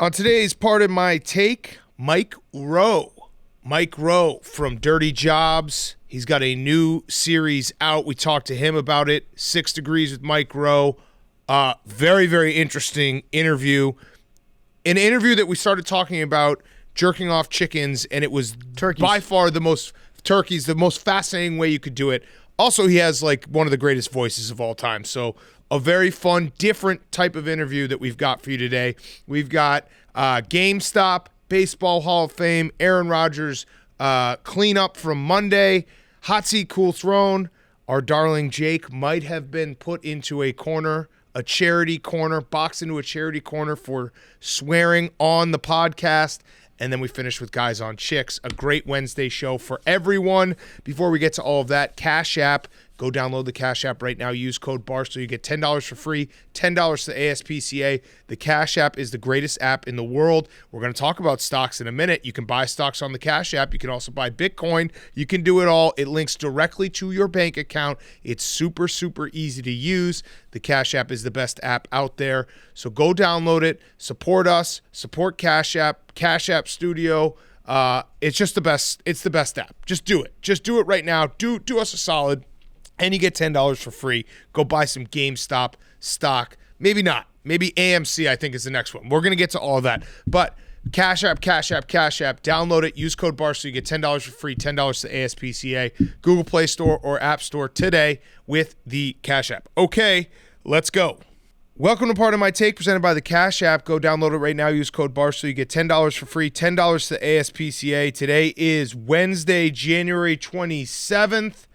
On today's part of my take, Mike Rowe. Mike Rowe from Dirty Jobs. He's got a new series out. We talked to him about it. 6 Degrees with Mike Rowe. Very, very interesting interview. An interview that we started talking about jerking off chickens, and it was Turkeys. By far the most fascinating way you could do it. Also, he has like one of the greatest voices of all time. So a very fun, different type of interview that we've got for you today. We've got Gamestop, Baseball Hall of Fame, Aaron Rodgers, cleanup from Monday, hot seat, cool throne. Our darling Jake might have been put into a corner, a charity corner, boxed into a charity corner for swearing on the podcast. And then we finish with Guys on Chicks, a great Wednesday show for everyone. Before we get to all of that, Cash App. Go download the Cash App right now. Use code Barstool. You get $10 for free, $10 to the ASPCA. The Cash App is the greatest app in the world. We're going to talk about stocks in a minute. You can buy stocks on the Cash App. You can also buy Bitcoin. You can do it all. It links directly to your bank account. It's super, super easy to use. The Cash App is the best app out there. So go download it. Support us. Support Cash App. Cash App Studio. It's just the best. It's the best app. Just do it. Just do it right now. Do us a solid. And you get $10 for free. Go buy some GameStop stock. Maybe not. Maybe AMC, I think, is the next one. We're going to get to all of that. But Cash App, Cash App, Cash App. Download it. Use code Barstool. You get $10 for free, $10 to the ASPCA, Google Play Store or App Store today with the Cash App. Okay, let's go. Welcome to Part of My Take, presented by the Cash App. Go download it right now. Use code Barstool. You get $10 for free, $10 to the ASPCA. Today is Wednesday, January 27th.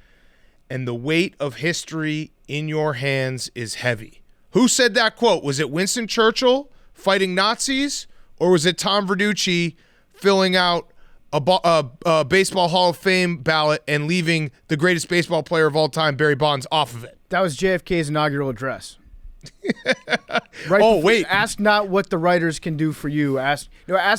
And the weight of history in your hands is heavy. Who said that quote? Was it Winston Churchill fighting Nazis? Or was it Tom Verducci filling out a Baseball Hall of Fame ballot and leaving the greatest baseball player of all time, Barry Bonds, off of it? That was JFK's inaugural address. Wait. Ask not what the writers can do for you. Ask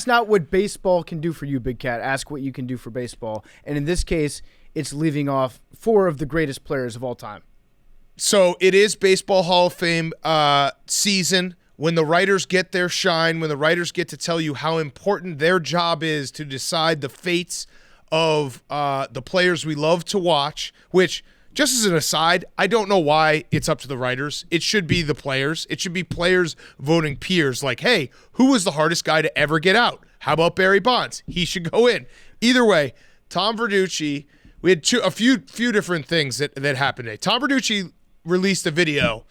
not what baseball can do for you, Big Cat. Ask what you can do for baseball. And in this case, it's leaving off 4 of the greatest players of all time. So it is Baseball Hall of Fame season, when the writers get their shine, when the writers get to tell you how important their job is to decide the fates of the players we love to watch, which, just as an aside, I don't know why it's up to the writers. It should be the players. It should be players voting peers like, hey, who was the hardest guy to ever get out? How about Barry Bonds? He should go in. Either way, Tom Verducci... We had a few different things that happened today. Tom Verducci released a video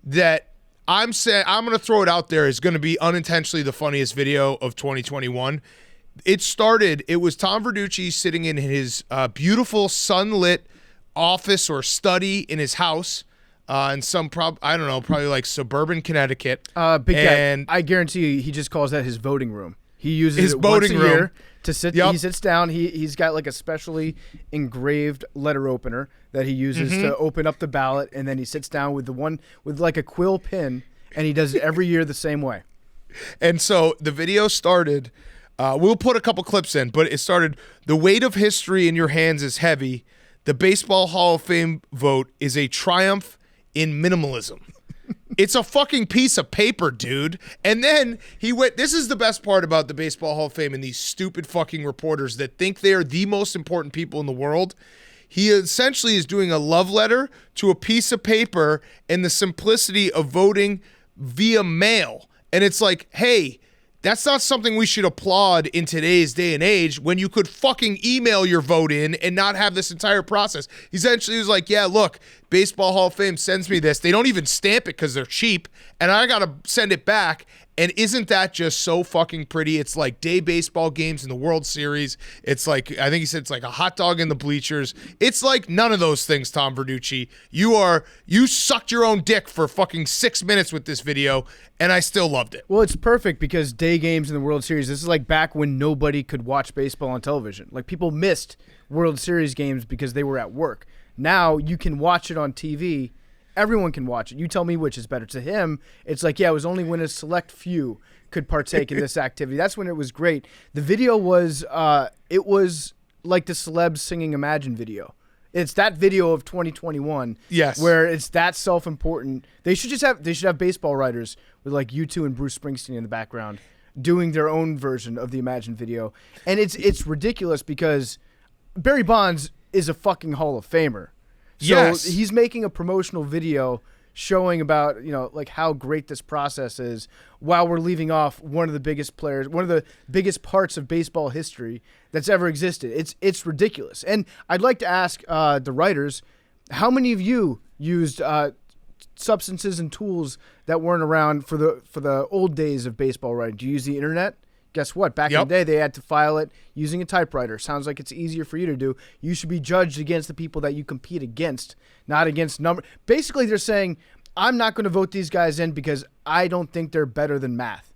that I'm going to throw it out there, is going to be unintentionally the funniest video of 2021. It was Tom Verducci sitting in his beautiful sunlit office or study in his house in some probably like suburban Connecticut. Big Cat, I guarantee you he just calls that his voting room. He uses his it voting once a year room. To sit. Yep. He sits down. He's got like a specially engraved letter opener that he uses to open up the ballot, and then he sits down with like a quill pen, and he does it every year the same way. And so the video started. We'll put a couple clips in, but it started. The weight of history in your hands is heavy. The Baseball Hall of Fame vote is a triumph in minimalism. It's a fucking piece of paper, dude. And then he went, this is the best part about the Baseball Hall of Fame and these stupid fucking reporters that think they are the most important people in the world. He essentially is doing a love letter to a piece of paper and the simplicity of voting via mail. And it's like, hey, that's not something we should applaud in today's day and age, when you could fucking email your vote in and not have this entire process. He essentially was like, yeah, look, Baseball Hall of Fame sends me this. They don't even stamp it because they're cheap, and I got to send it back. And isn't that just so fucking pretty? It's like day baseball games in the World Series. It's like, I think he said it's like a hot dog in the bleachers. It's like none of those things, Tom Verducci. You sucked your own dick for fucking 6 minutes with this video, and I still loved it. Well, it's perfect because day games in the World Series, this is like back when nobody could watch baseball on television. Like, people missed World Series games because they were at work. Now you can watch it on TV. Everyone can watch it. You tell me which is better. To him, it's like, yeah, it was only when a select few could partake in this activity. That's when it was great. The video was, it was like the celebs singing Imagine video. It's that video of 2021. Yes. Where it's that self-important. They should have baseball writers with like U2 and Bruce Springsteen in the background. doing their own version of the Imagine video. And it's ridiculous because Barry Bonds is a fucking Hall of Famer. So he's making a promotional video showing about, like how great this process is while we're leaving off one of the biggest players, one of the biggest parts of baseball history that's ever existed. It's ridiculous. And I'd like to ask the writers, how many of you used substances and tools that weren't around for the old days of baseball writing? Do you use the internet? Guess what? Back in the day, they had to file it using a typewriter. Sounds like it's easier for you to do. You should be judged against the people that you compete against, not against number. Basically, they're saying, I'm not going to vote these guys in because I don't think they're better than math.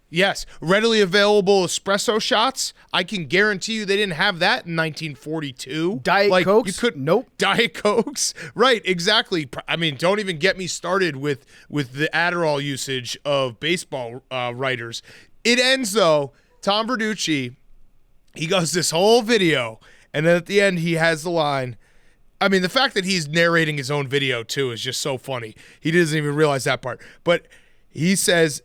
Yes, readily available espresso shots. I can guarantee you they didn't have that in 1942. Diet Cokes? Nope. Diet Cokes. Right, exactly. I mean, don't even get me started with the Adderall usage of baseball writers. It ends, though, Tom Verducci, he goes this whole video, and then at the end he has the line. I mean, the fact that he's narrating his own video, too, is just so funny. He doesn't even realize that part. But he says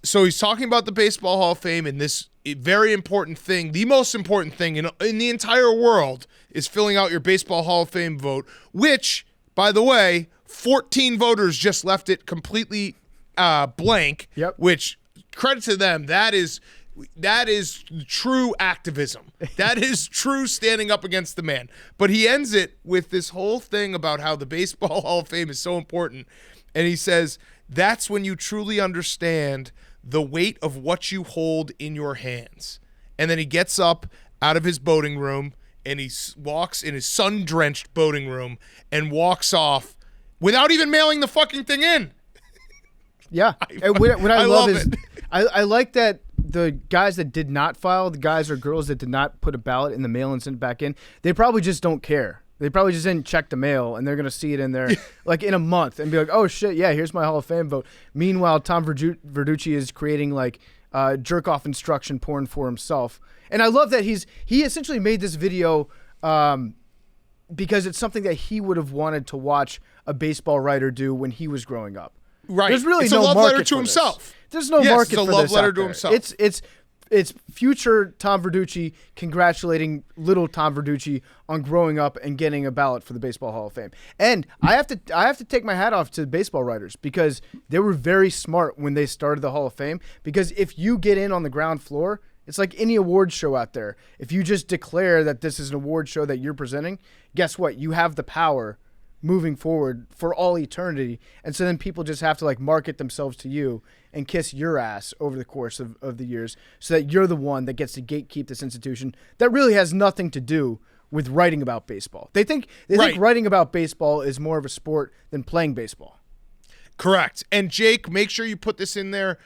so he's talking about the Baseball Hall of Fame and this very important thing, the most important thing in the entire world is filling out your Baseball Hall of Fame vote, which, by the way, 14 voters just left it completely blank, which, credit to them, that is true activism. That is true standing up against the man. But he ends it with this whole thing about how the Baseball Hall of Fame is so important. And he says, that's when you truly understand the weight of what you hold in your hands. And then he gets up out of his boating room and he walks in his sun-drenched boating room and walks off without even mailing the fucking thing in. Yeah. What I love is I like that the guys that did not file, the guys or girls that did not put a ballot in the mail and send it back in, they probably just don't care. They probably just didn't check the mail, and they're going to see it in there like in a month and be like, oh, shit, yeah, here's my Hall of Fame vote. Meanwhile, Tom Verducci is creating like jerk-off instruction porn for himself. And I love that he essentially made this video because it's something that he would have wanted to watch a baseball writer do when he was growing up. Right. There's really it's no a love market letter to for himself. This. There's no market for this. It's a love letter to himself. It's future Tom Verducci congratulating little Tom Verducci on growing up and getting a ballot for the Baseball Hall of Fame. And I have to take my hat off to baseball writers because they were very smart when they started the Hall of Fame. Because if you get in on the ground floor, it's like any award show out there. If you just declare that this is an award show that you're presenting, guess what? You have the power moving forward for all eternity. And so then people just have to like market themselves to you and kiss your ass over the course of the years so that you're the one that gets to gatekeep this institution that really has nothing to do with writing about baseball. They think writing about baseball is more of a sport than playing baseball. Correct. And Jake, make sure you put this in there.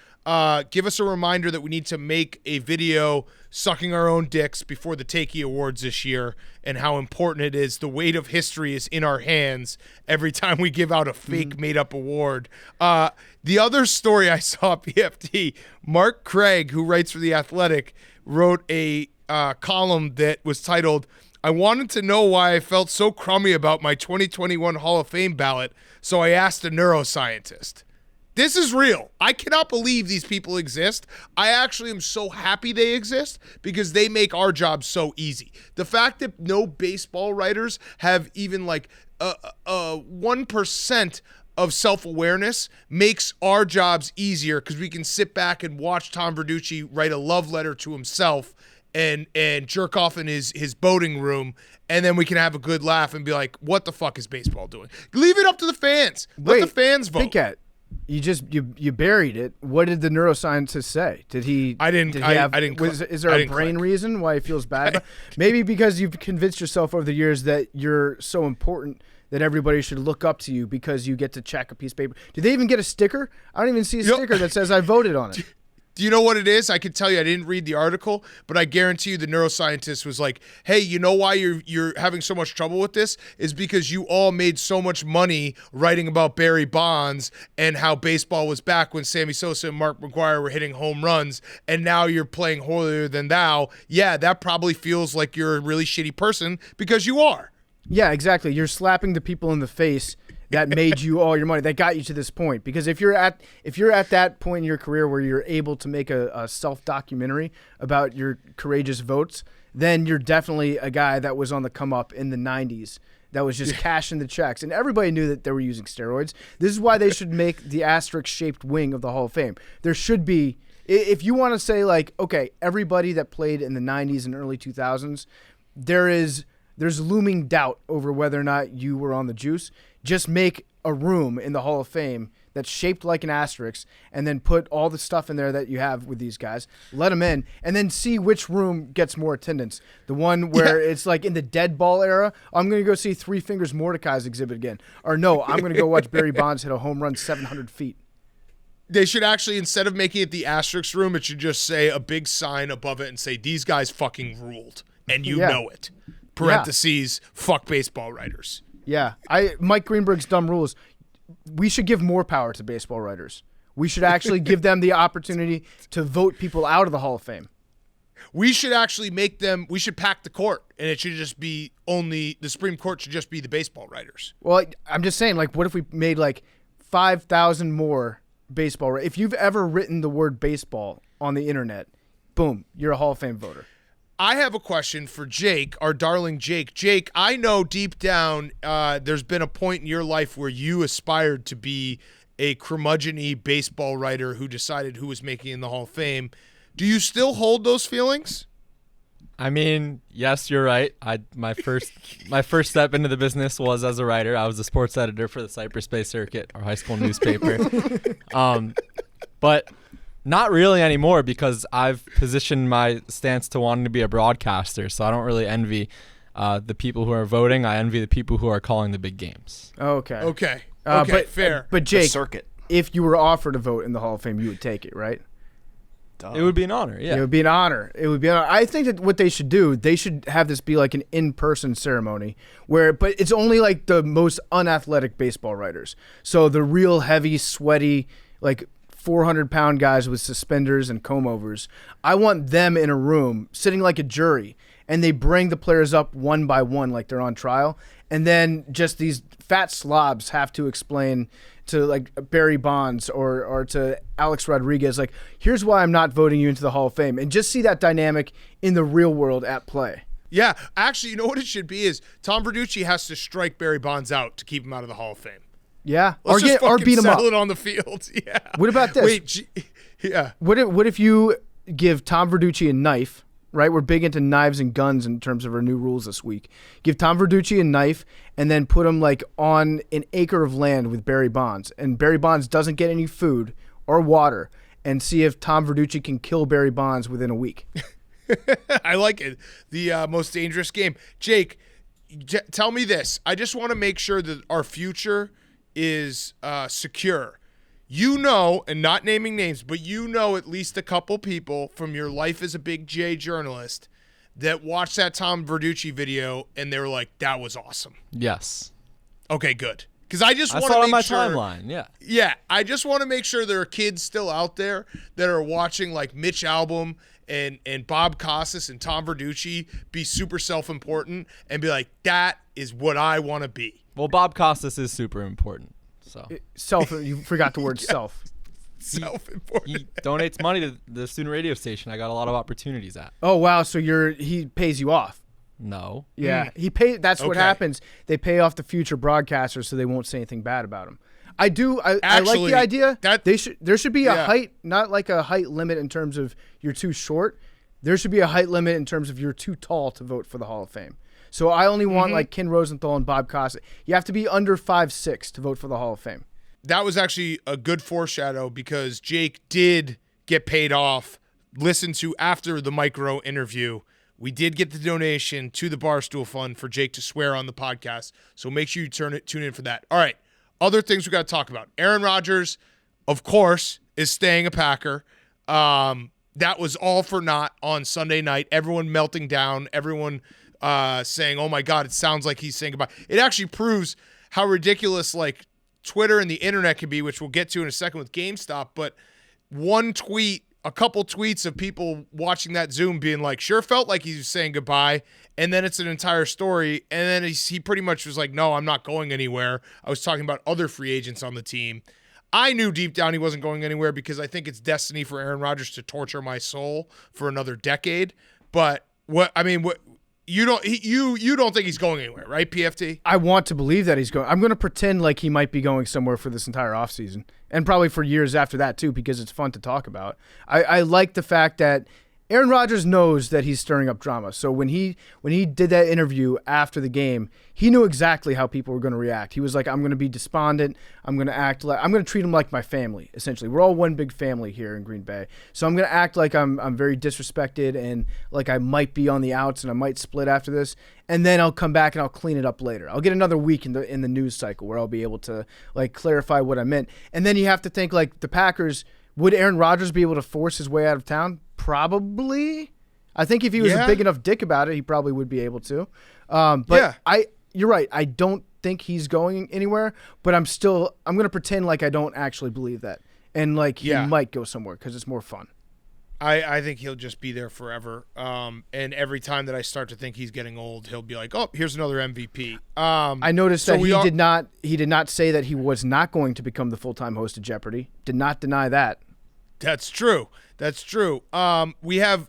Give us a reminder that we need to make a video sucking our own dicks before the Takey Awards this year and how important it is. The weight of history is in our hands every time we give out a fake made-up award. The other story I saw at PFT, Mark Craig, who writes for The Athletic, wrote a column that was titled, I wanted to know why I felt so crummy about my 2021 Hall of Fame ballot, so I asked a neuroscientist. This is real. I cannot believe these people exist. I actually am so happy they exist because they make our job so easy. The fact that no baseball writers have even like 1% of self-awareness makes our jobs easier because we can sit back and watch Tom Verducci write a love letter to himself and jerk off in his boating room, and then we can have a good laugh and be like, what the fuck is baseball doing? Leave it up to the fans. Let the fans vote. Big Cat, you buried it. What did the neuroscientist say? Did he? I didn't. Is there a brain reason why he feels bad? Maybe because you've convinced yourself over the years that you're so important that everybody should look up to you because you get to check a piece of paper. Did they even get a sticker? I don't even see a sticker that says I voted on it. Do you know what it is? I can tell you I didn't read the article, but I guarantee you the neuroscientist was like, hey, you know why you're having so much trouble with this? Is because you all made so much money writing about Barry Bonds and how baseball was back when Sammy Sosa and Mark McGwire were hitting home runs, and now you're playing holier than thou. Yeah, that probably feels like you're a really shitty person because you are. Yeah, exactly. You're slapping the people in the face that made you all your money, that got you to this point. Because if you're at that point in your career where you're able to make a self-documentary about your courageous votes, then you're definitely a guy that was on the come up in the 90s that was just cashing the checks. And everybody knew that they were using steroids. This is why they should make the asterisk-shaped wing of the Hall of Fame. There should be, if you want to say, like, okay, everybody that played in the 90s and early 2000s, there's looming doubt over whether or not you were on the juice. Just make a room in the Hall of Fame that's shaped like an asterisk, and then put all the stuff in there that you have with these guys. Let them in, and then see which room gets more attendance. The one where it's like in the dead ball era, I'm going to go see Three Fingers Mordecai's exhibit again. Or no, I'm going to go watch Barry Bonds hit a home run 700 feet. They should actually, instead of making it the asterisk room, it should just say a big sign above it and say, these guys fucking ruled, and you know it. Parentheses, fuck baseball writers. Yeah. Mike Greenberg's dumb rules. We should give more power to baseball writers. We should actually give them the opportunity to vote people out of the Hall of Fame. We should actually we should pack the court, and it should just be the Supreme Court should just be the baseball writers. Well, I'm just saying, like, what if we made like 5,000 more baseball? If you've ever written the word baseball on the internet, boom, you're a Hall of Fame voter. I have a question for Jake, our darling Jake. Jake, I know deep down there's been a point in your life where you aspired to be a curmudgeon-y baseball writer who decided who was making in the Hall of Fame. Do you still hold those feelings? I mean, yes, you're right. My first step into the business was as a writer. I was a sports editor for the Cypress Bay Circuit, our high school newspaper. But not really anymore, because I've positioned my stance to wanting to be a broadcaster. So I don't really envy the people who are voting. I envy the people who are calling the big games. Okay, fair. But Jake, if you were offered a vote in the Hall of Fame, you would take it, right? It would be an honor, yeah. It would be an honor. I think that what they should do, they should have this be like an in-person ceremony but it's only like the most unathletic baseball writers. So the real heavy, sweaty, like 400-pound guys with suspenders and comb-overs. I want them in a room sitting like a jury, and they bring the players up one by one like they're on trial, and then just these fat slobs have to explain to like Barry Bonds or to Alex Rodriguez, like, here's why I'm not voting you into the Hall of Fame, and just see that dynamic in the real world at play. Yeah, actually, you know what it should be is Tom Verducci has to strike Barry Bonds out to keep him out of the Hall of Fame. Yeah, or beat him up. Settle it on the field. Yeah. What about this? Yeah. What if you give Tom Verducci a knife? Right, we're big into knives and guns in terms of our new rules this week. Give Tom Verducci a knife and then put him like on an acre of land with Barry Bonds, and Barry Bonds doesn't get any food or water, and see if Tom Verducci can kill Barry Bonds within a week. I like it. The most dangerous game. Jake, tell me this. I just want to make sure that our future is secure. You know, and not naming names, but you know at least a couple people from your life as a big J journalist that watched that Tom Verducci video and they were like, that was awesome. Yes. Okay, good. Because I just want to make make my sure. Timeline, yeah. Yeah, I just want to make sure there are kids still out there that are watching like Mitch Albom and Bob Costas and Tom Verducci be super self-important and be like, that is what I want to be. Well, Bob Costas is super important. So you forgot the word self. Self-important. He donates money to the student radio station I got a lot of opportunities at. Oh wow, so he pays you off. No. Yeah, that's what happens. They pay off the future broadcasters so they won't say anything bad about him. I like the idea. There should be a height, not like a height limit in terms of you're too short. There should be a height limit in terms of you're too tall to vote for the Hall of Fame. So I only want like Ken Rosenthal and Bob Costas. You have to be under 5'6" to vote for the Hall of Fame. That was actually a good foreshadow because Jake did get paid off. Listen to after the Mike Rowe interview. We did get the donation to the Barstool Fund for Jake to swear on the podcast. So make sure you tune in for that. All right. Other things we got to talk about. Aaron Rodgers, of course, is staying a Packer. That was all for naught on Sunday night. Everyone melting down. Everyone saying, oh my God, it sounds like he's saying goodbye. It actually proves how ridiculous like Twitter and the internet can be, which we'll get to in a second with GameStop. But one tweet a couple tweets of people watching that Zoom being like, sure felt like he was saying goodbye. And then it's an entire story. And then he pretty much was like, no, I'm not going anywhere. I was talking about other free agents on the team. I knew deep down he wasn't going anywhere because I think it's destiny for Aaron Rodgers to torture my soul for another decade. But you don't think he's going anywhere, right, PFT? I want to believe that he's going. I'm going to pretend like he might be going somewhere for this entire offseason and probably for years after that too, because it's fun to talk about. I like the fact that Aaron Rodgers knows that he's stirring up drama. So when he did that interview after the game, he knew exactly how people were going to react. He was like, I'm going to be despondent. I'm going to treat him like my family, essentially. We're all one big family here in Green Bay. So I'm going to act like I'm very disrespected and like I might be on the outs and I might split after this. And then I'll come back and I'll clean it up later. I'll get another week in the news cycle where I'll be able to like clarify what I meant. And then you have to think like the Packers, would Aaron Rodgers be able to force his way out of town? Probably. I think if he was a big enough dick about it, he probably would be able to. You're right. I don't think he's going anywhere, but I'm going to pretend like I don't actually believe that. And like he might go somewhere because it's more fun. I think he'll just be there forever. And every time that I start to think he's getting old, he'll be like, oh, here's another MVP. I noticed that he did not say that he was not going to become the full-time host of Jeopardy. Did not deny that. That's true. We have,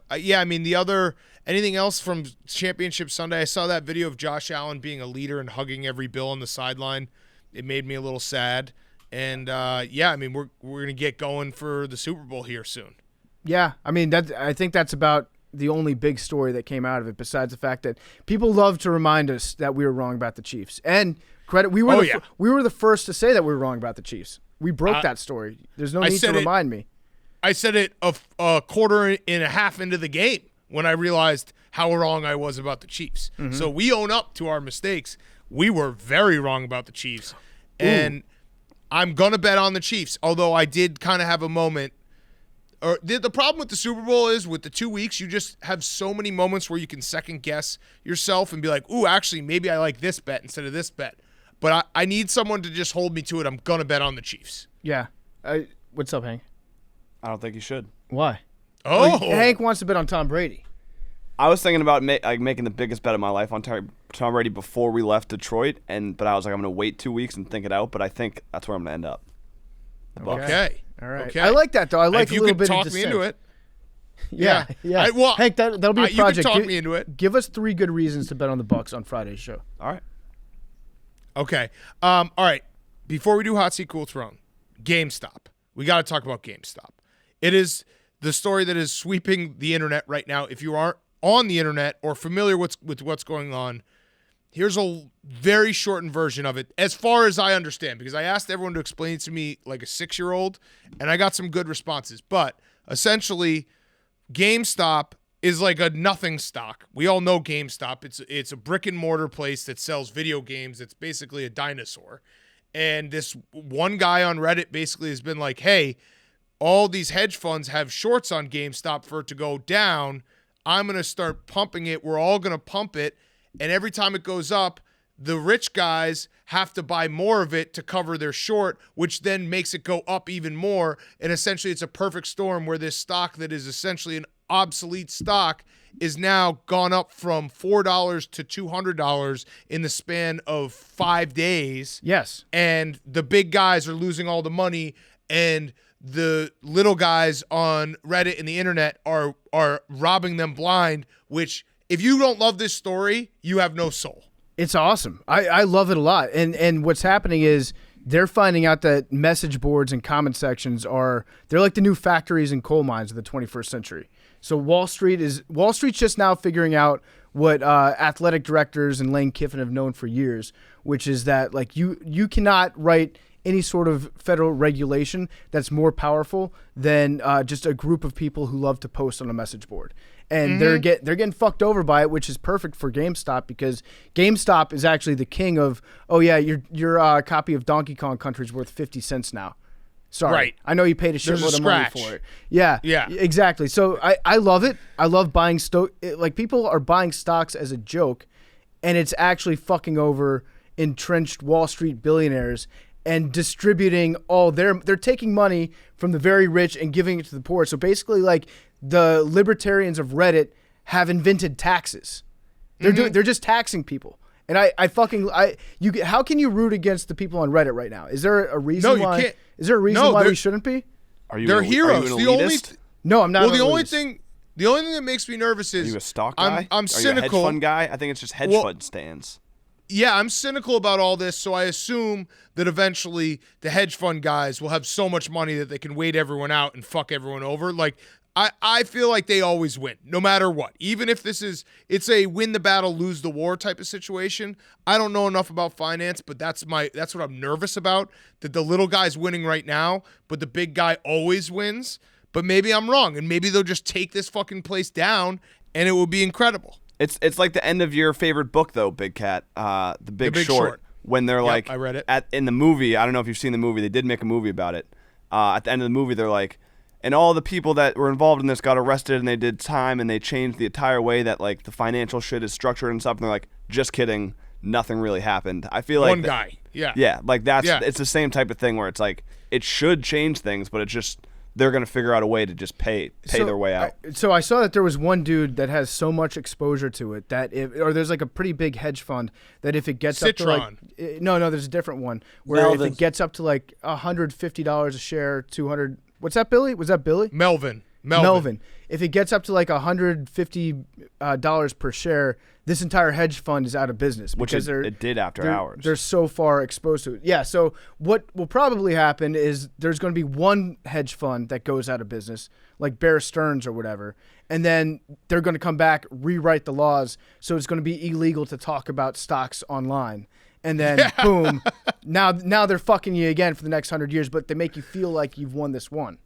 anything else from Championship Sunday? I saw that video of Josh Allen being a leader and hugging every Bill on the sideline. It made me a little sad. And, we're going to get going for the Super Bowl here soon. Yeah, I think that's about the only big story that came out of it, besides the fact that people love to remind us that we were wrong about the Chiefs. And credit, we were the first to say that we were wrong about the Chiefs. We broke that story. There's no need to remind me. I said it a quarter and a half into the game when I realized how wrong I was about the Chiefs. Mm-hmm. So we own up to our mistakes. We were very wrong about the Chiefs. And I'm going to bet on the Chiefs, although I did kind of have a moment. The problem with the Super Bowl is with the 2 weeks, you just have so many moments where you can second guess yourself and be like, ooh, actually, maybe I like this bet instead of this bet. But I need someone to just hold me to it. I'm going to bet on the Chiefs. Yeah. What's up, Hank? I don't think you should. Why? Oh. Hank wants to bet on Tom Brady. I was thinking about making the biggest bet of my life on Tom Brady before we left Detroit, but I was like, I'm going to wait 2 weeks and think it out, but I think that's where I'm going to end up. The Bucs. Okay. All right. Okay. I like that, though. I like if a you little could bit talk of me dissent. into it. Yeah. Hank, that'll be a project. You can talk me into it. Give us 3 good reasons to bet on the Bucs on Friday's show. All right. Okay. All right. Before we do Hot Seat Cool Throne, GameStop. We got to talk about GameStop. It is the story that is sweeping the internet right now. If you aren't on the internet or familiar with what's going on, here's a very shortened version of it, as far as I understand, because I asked everyone to explain it to me like a 6-year-old, and I got some good responses. But essentially, GameStop is like a nothing stock. We all know GameStop. It's a brick and mortar place that sells video games. It's basically a dinosaur. And this one guy on Reddit basically has been like, hey, all these hedge funds have shorts on GameStop for it to go down. I'm going to start pumping it. We're all going to pump it. And every time it goes up, the rich guys have to buy more of it to cover their short, which then makes it go up even more. And essentially it's a perfect storm where this stock that is essentially an obsolete stock is now gone up from $4 to $200 in the span of 5 days. Yes. And the big guys are losing all the money, and the little guys on Reddit and the internet are robbing them blind, which if you don't love this story, you have no soul. It's awesome. I love it a lot. And what's happening is they're finding out that message boards and comment sections they're like the new factories and coal mines of the 21st century. So Wall Street's just now figuring out what athletic directors and Lane Kiffin have known for years, which is that like you cannot write any sort of federal regulation that's more powerful than just a group of people who love to post on a message board. And they're getting fucked over by it, which is perfect for GameStop, because GameStop is actually the king of, oh yeah, your copy of Donkey Kong Country is worth 50 cents now. Sorry. Right. I know you paid a shitload of money for it. Yeah. Exactly. So I love it. I love buying like people are buying stocks as a joke, and it's actually fucking over entrenched Wall Street billionaires. and distributing they're taking money from the very rich and giving it to the poor. So basically, like, the libertarians of Reddit have invented taxes. They're just taxing people. And how can you root against the people on Reddit right now? Is there a reason why? Can't. Is there a reason why we shouldn't be? They're heroes. No, I'm not. Well, the only thing that makes me nervous is Are you a stock guy? I'm cynical. Are you a hedge fund guy? I think it's just hedge fund stands. Yeah, I'm cynical about all this, so I assume that eventually the hedge fund guys will have so much money that they can wait everyone out and fuck everyone over. Like, I feel like they always win, no matter what. Even if it's a win the battle, lose the war type of situation. I don't know enough about finance, but that's what I'm nervous about, that the little guy's winning right now, but the big guy always wins. But maybe I'm wrong, and maybe they'll just take this fucking place down, and it will be incredible. It's like the end of your favorite book, though, Big Cat, The Big Short. When they're like, I read it. In the movie, I don't know if you've seen the movie. They did make a movie about it. At the end of the movie, they're like, and all the people that were involved in this got arrested, and they did time, and they changed the entire way that, like, the financial shit is structured and stuff. And they're like, just kidding, nothing really happened. I feel like one guy, yeah, like it's the same type of thing where it's like it should change things, but it just. They're going to figure out a way to just pay their way out. So I saw that there was one dude that has so much exposure to it that there's like a pretty big hedge fund that if it gets up to like no, there's a different one where if it gets up to like $150 a share, 200. What's that, Billy? Was that Billy? Melvin. If it gets up to like $150 per share, this entire hedge fund is out of business. Which it did after hours. They're so far exposed to it. Yeah, so what will probably happen is there's going to be one hedge fund that goes out of business, like Bear Stearns or whatever, and then they're going to come back, rewrite the laws, so it's going to be illegal to talk about stocks online. And then, boom, now they're fucking you again for the next 100 years, but they make you feel like you've won this one.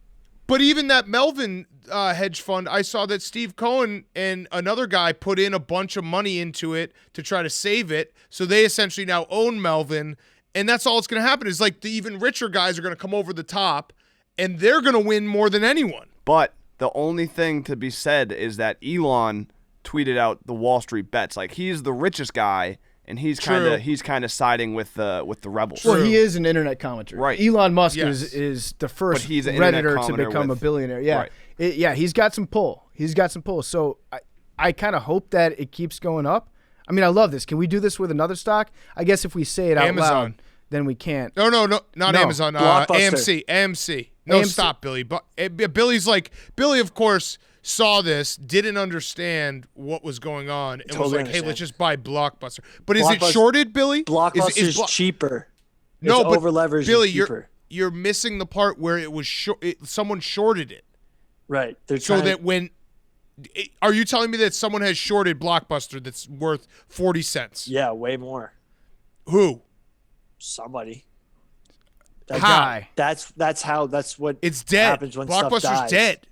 But even that Melvin hedge fund, I saw that Steve Cohen and another guy put in a bunch of money into it to try to save it. So they essentially now own Melvin. And that's all it's going to happen is like the even richer guys are going to come over the top and they're going to win more than anyone. But the only thing to be said is that Elon tweeted out the Wall Street bets. Like, he's the richest guy. And he's kind of siding with the rebels. Well, he is an internet commenter. Right. Elon Musk is the first Redditor to become a billionaire. Yeah. Right. He's got some pull. So I kind of hope that it keeps going up. I mean, I love this. Can we do this with another stock? I guess if we say it out loud, then we can't. No, not Amazon. AMC. No, AMC. Stop, Billy. But Billy, of course, saw this, didn't understand what was going on, and was like, hey, let's just buy Blockbuster. But is it shorted, Billy? Blockbuster's cheaper. No, it's but over-leveraged. Billy, cheaper. you're missing the part where it was someone shorted it. Right. Are you telling me that someone has shorted Blockbuster that's worth 40 cents? Yeah, way more. Who? Somebody. Guy. That's what it's dead. Happens when stuff Blockbuster's dies. dead.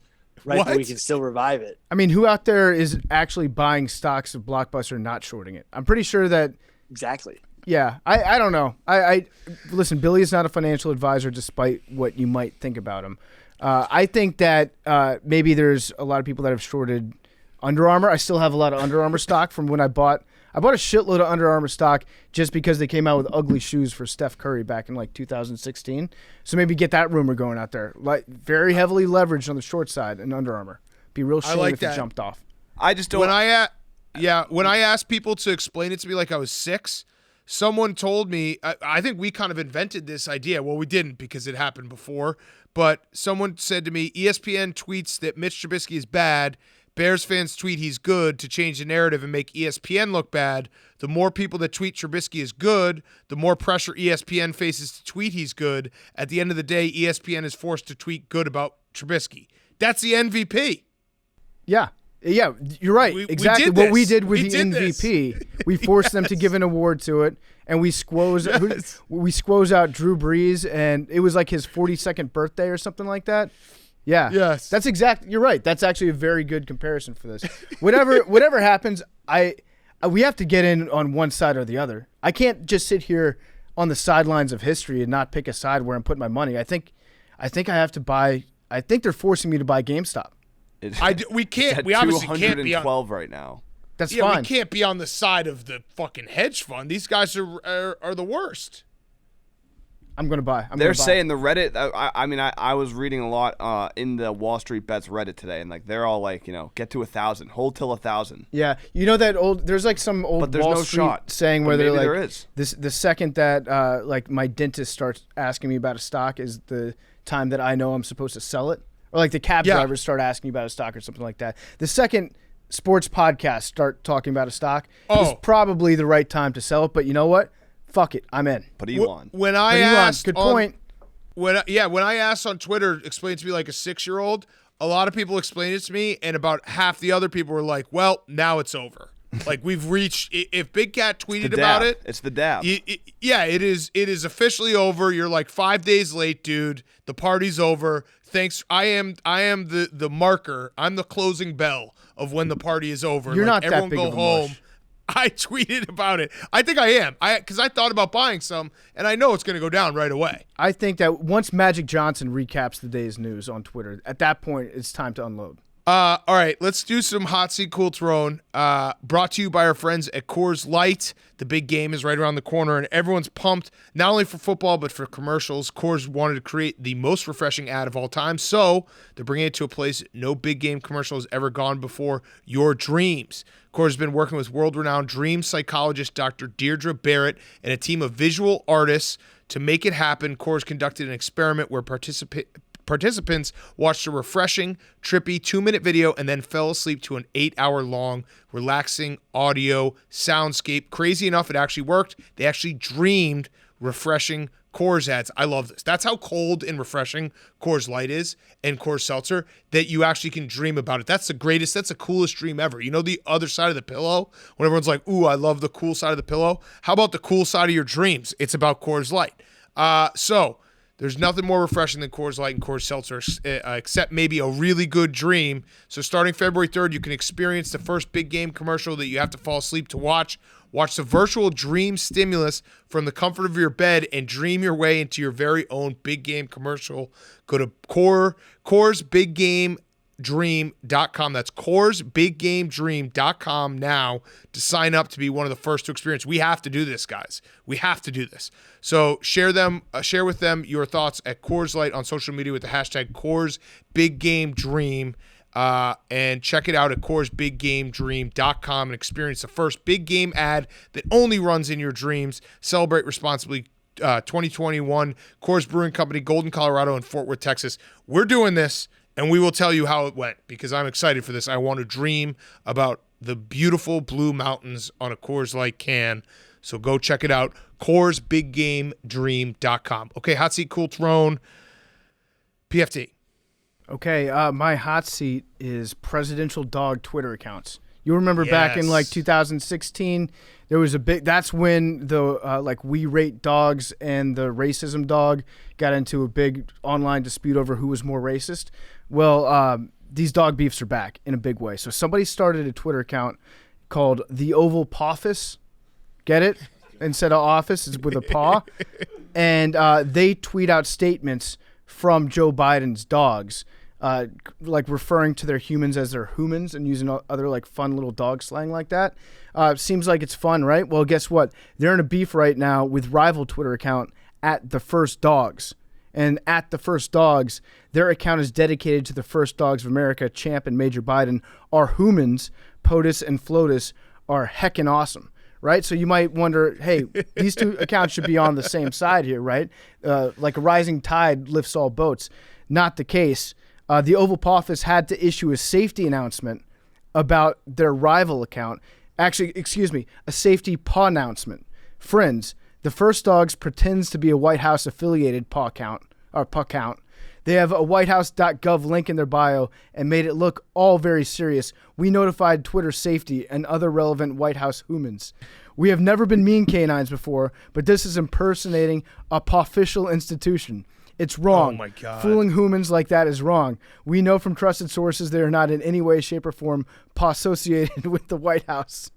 Right, what? but we can still revive it. I mean, who out there is actually buying stocks of Blockbuster and not shorting it? I'm pretty sure that. Exactly. Yeah, I don't know. I listen. Billy is not a financial advisor, despite what you might think about him. I think that maybe there's a lot of people that have shorted Under Armour. I still have a lot of Under Armour stock from when I bought a shitload of Under Armour stock just because they came out with ugly shoes for Steph Curry back in like 2016. So maybe get that rumor going out there. Like, very heavily leveraged on the short side in Under Armour. Be real shame if it jumped off. I just don't. When I asked people to explain it to me like I was 6, someone told me, I think we kind of invented this idea. Well, we didn't because it happened before. But someone said to me, ESPN tweets that Mitch Trubisky is bad. Bears fans tweet he's good to change the narrative and make ESPN look bad. The more people that tweet Trubisky is good, the more pressure ESPN faces to tweet he's good. At the end of the day, ESPN is forced to tweet good about Trubisky. That's the MVP. Yeah, you're right. Exactly what we did with the MVP. We forced them to give an award to it, and we squoze out Drew Brees, and it was like his 42nd birthday or something like that. Yeah. Yes. That's you're right. That's actually a very good comparison for this. Whatever happens, we have to get in on one side or the other. I can't just sit here on the sidelines of history and not pick a side where I'm putting my money. I think I have to buy. I think they're forcing me to buy GameStop. We can't. We obviously can't be on 212 right now. That's fine. We can't be on the side of the fucking hedge fund. These guys are the worst. I'm gonna buy. They're saying the Reddit. I was reading a lot in the Wall Street Bets Reddit today, and like they're all like, get to 1,000, hold till 1,000. Yeah, you know that old. There's like some old But there's Wall no Street shot. saying But where they're maybe like, there is. the second that like my dentist starts asking me about a stock is the time that I know I'm supposed to sell it, or like the cab drivers start asking me about a stock or something like that. The second sports podcasts start talking about a stock is probably the right time to sell it. But you know what? Fuck it, I'm in. But Elon. When I asked, good point. When I asked on Twitter, explain it to me like a 6-year-old, a lot of people explained it to me, and about half the other people were like, well, now it's over. Like, we've reached, if Big Cat tweeted about it. It's the dab. It is officially over. You're like 5 days late, dude. The party's over. Thanks. I am the marker. I'm the closing bell of when the party is over. You're like, not everyone that big go of a home. mush. I tweeted about it. I think I am. Because I thought about buying some, and I know it's going to go down right away. I think that once Magic Johnson recaps the day's news on Twitter, at that point, it's time to unload. All right, let's do some Hot Seat Cool Throne. Brought to you by our friends at Coors Light. The big game is right around the corner, and everyone's pumped, not only for football, but for commercials. Coors wanted to create the most refreshing ad of all time, so they're bringing it to a place no big game commercial has ever gone before, your dreams. Coors has been working with world-renowned dream psychologist Dr. Deirdre Barrett and a team of visual artists to make it happen. Coors conducted an experiment where participants watched a refreshing, trippy 2-minute video and then fell asleep to an 8-hour-long, relaxing audio soundscape. Crazy enough, it actually worked. They actually dreamed refreshing Coors ads. I love this. That's how cold and refreshing Coors Light is and Coors Seltzer, that you actually can dream about it. That's the greatest, that's the coolest dream ever. You know the other side of the pillow? When everyone's like, ooh, I love the cool side of the pillow. How about the cool side of your dreams? It's about Coors Light. So there's nothing more refreshing than Coors Light and Coors Seltzer, except maybe a really good dream. So starting February 3rd, you can experience the first big game commercial that you have to fall asleep to watch. Watch the virtual dream stimulus from the comfort of your bed and dream your way into your very own big game commercial. Go to CoorsBigGameDream.com. That's CoorsBigGameDream.com now to sign up to be one of the first to experience. We have to do this, guys. We have to do this. So share with them your thoughts at Coors Light on social media with the hashtag CoorsBigGameDream. And check it out at CoorsBigGameDream.com and experience the first big game ad that only runs in your dreams. Celebrate responsibly. 2021 Coors Brewing Company, Golden, Colorado, and Fort Worth, Texas. We're doing this, and we will tell you how it went because I'm excited for this. I want to dream about the beautiful blue mountains on a Coors Light can. So go check it out. CoorsBigGameDream.com. Okay, Hot Seat Cool Throne. PFT. Okay, my hot seat is presidential dog Twitter accounts. You remember back in like 2016, there was a big. That's when the we rate dogs and the racism dog got into a big online dispute over who was more racist. Well, these dog beefs are back in a big way. So somebody started a Twitter account called the Oval Pawfus. Get it? Instead of office, it's with a paw, and they tweet out statements from Joe Biden's dogs. Referring to their humans as their humans and using other fun little dog slang like that. Seems like it's fun, right? Well, guess what? They're in a beef right now with rival Twitter account at the First Dogs. And at the First Dogs, their account is dedicated to the First Dogs of America, Champ and Major Biden. Our humans, POTUS and FLOTUS, are heckin' awesome. Right? So you might wonder, hey, these two accounts should be on the same side here, right? Like a rising tide lifts all boats. Not the case. The Oval Office had to issue a safety announcement about their rival account. Actually, excuse me, a safety paw announcement. Friends, the First Dogs pretends to be a White House affiliated paw count. They have a whitehouse.gov link in their bio and made it look all very serious. We notified Twitter safety and other relevant White House humans. We have never been mean canines before, but this is impersonating a pawficial institution. It's wrong. Oh my God. Fooling humans like that is wrong. We know from trusted sources they are not in any way, shape, or form associated with the White House.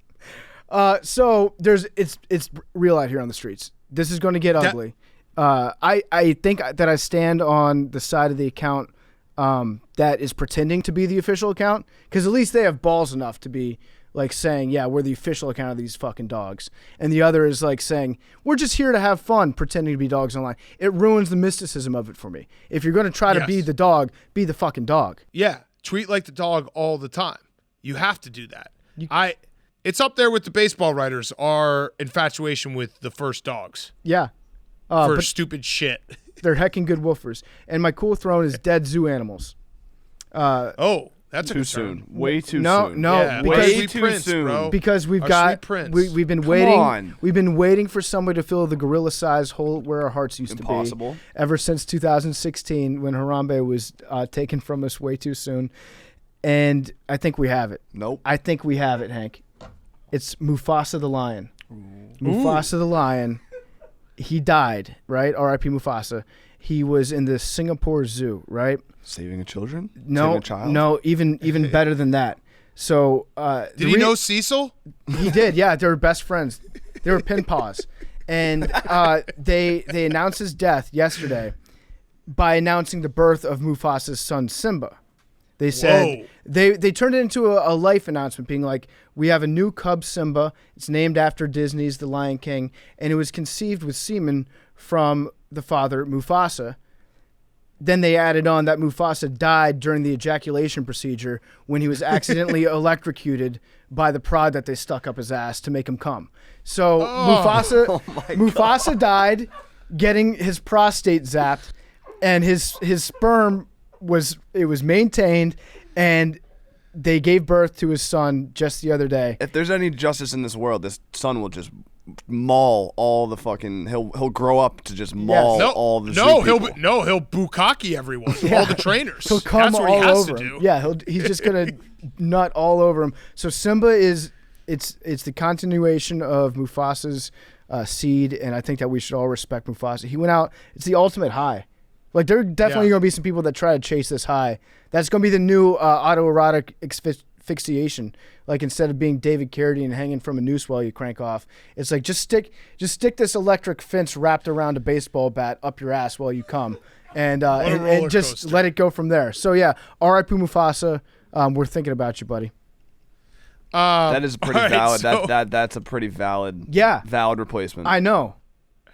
So it's real out here on the streets. This is going to get ugly. I think that I stand on the side of the account that is pretending to be the official account, because at least they have balls enough to be like saying, yeah, we're the official account of these fucking dogs. And the other is like saying, we're just here to have fun pretending to be dogs online. It ruins the mysticism of it for me. If you're going to try to be the dog, be the fucking dog. Yeah. Tweet like the dog all the time. You have to do that. It's up there with the baseball writers, our infatuation with the first dogs. Yeah. For But stupid shit. they're hecking good woofers. And my cool throne is dead zoo animals. Oh, that's Too a concern. soon. Way too No, soon. no, Yeah, because- our Way sweet too prince, soon. bro. Because we've Our got sweet prince. we've been Come waiting. on. We've been waiting for somebody to fill the gorilla-sized hole where our hearts used Impossible. to be. Ever since 2016, when Harambe was taken from us way too soon, and I think we have it. Nope. I think we have it, Hank. It's Mufasa the Lion. Mufasa the Lion. He died, right? R.I.P. Mufasa. He was in the Singapore Zoo, right? Saving a children? No, Saving a child? no, even better than that. So Did he know Cecil? He did, yeah. They were best friends. They were pen paws, and they announced his death yesterday by announcing the birth of Mufasa's son Simba. They said they turned it into a life announcement, being like, we have a new cub Simba. It's named after Disney's The Lion King, and it was conceived with semen from the father Mufasa. Then they added on that Mufasa died during the ejaculation procedure when he was accidentally electrocuted by the prod that they stuck up his ass to make him come. So Mufasa died getting his prostate zapped, and his sperm was maintained, and they gave birth to his son just the other day. If there's any justice in this world, this son will just maul all the fucking. He'll grow up to just maul all the zoo people. He'll bukkake everyone, all the trainers. He'll come That's what all he has over to him. do. Yeah, he's just gonna nut all over him. So Simba is it's the continuation of Mufasa's seed, and I think that we should all respect Mufasa. He went out. It's the ultimate high. Like, there are definitely going to be some people that try to chase this high. That's going to be the new autoerotic asphyxiation. Like, instead of being David Carradine hanging from a noose while you crank off, it's like, just stick this electric fence wrapped around a baseball bat up your ass while you come. And just coaster. let it go from there. So, yeah, R.I.P. Mufasa. We're thinking about you, buddy. That is pretty all right, valid. so- That's a pretty valid. Yeah. Valid replacement. I know.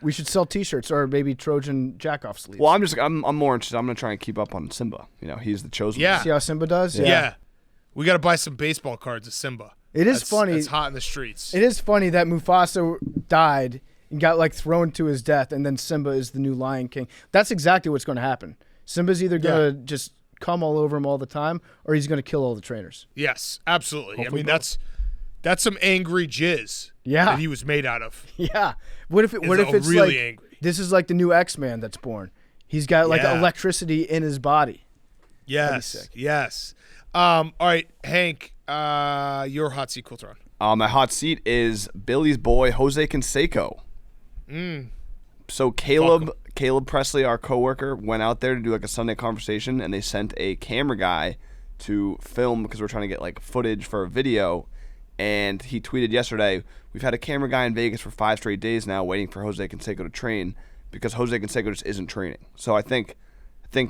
We should sell T-shirts or maybe Trojan jack-off sleeves. Well, I'm more interested. I'm gonna try and keep up on Simba. You know, he's the chosen Yeah. one. See how Simba does? Yeah. We got to buy some baseball cards of Simba. It is That's funny. It's hot in the streets. It is funny that Mufasa died and got like thrown to his death, and then Simba is the new Lion King. That's exactly what's going to happen. Simba's either going to just come all over him all the time, or he's going to kill all the trainers. Yes, absolutely. Hopefully I mean, that's some angry jizz that he was made out of. Yeah. What if it's really like angry. this is like the new X-Man that's born? He's got like Yeah. electricity in his body. Yes, sick. yes. All right, Hank, your hot seat Coultron. My hot seat is Billy's boy Jose Canseco. So Caleb Presley, our coworker, went out there to do like a Sunday conversation, and they sent a camera guy to film because we're trying to get like footage for a video. And he tweeted yesterday, "We've had a camera guy in Vegas for 5 straight days now, waiting for Jose Canseco to train because Jose Canseco just isn't training." So I think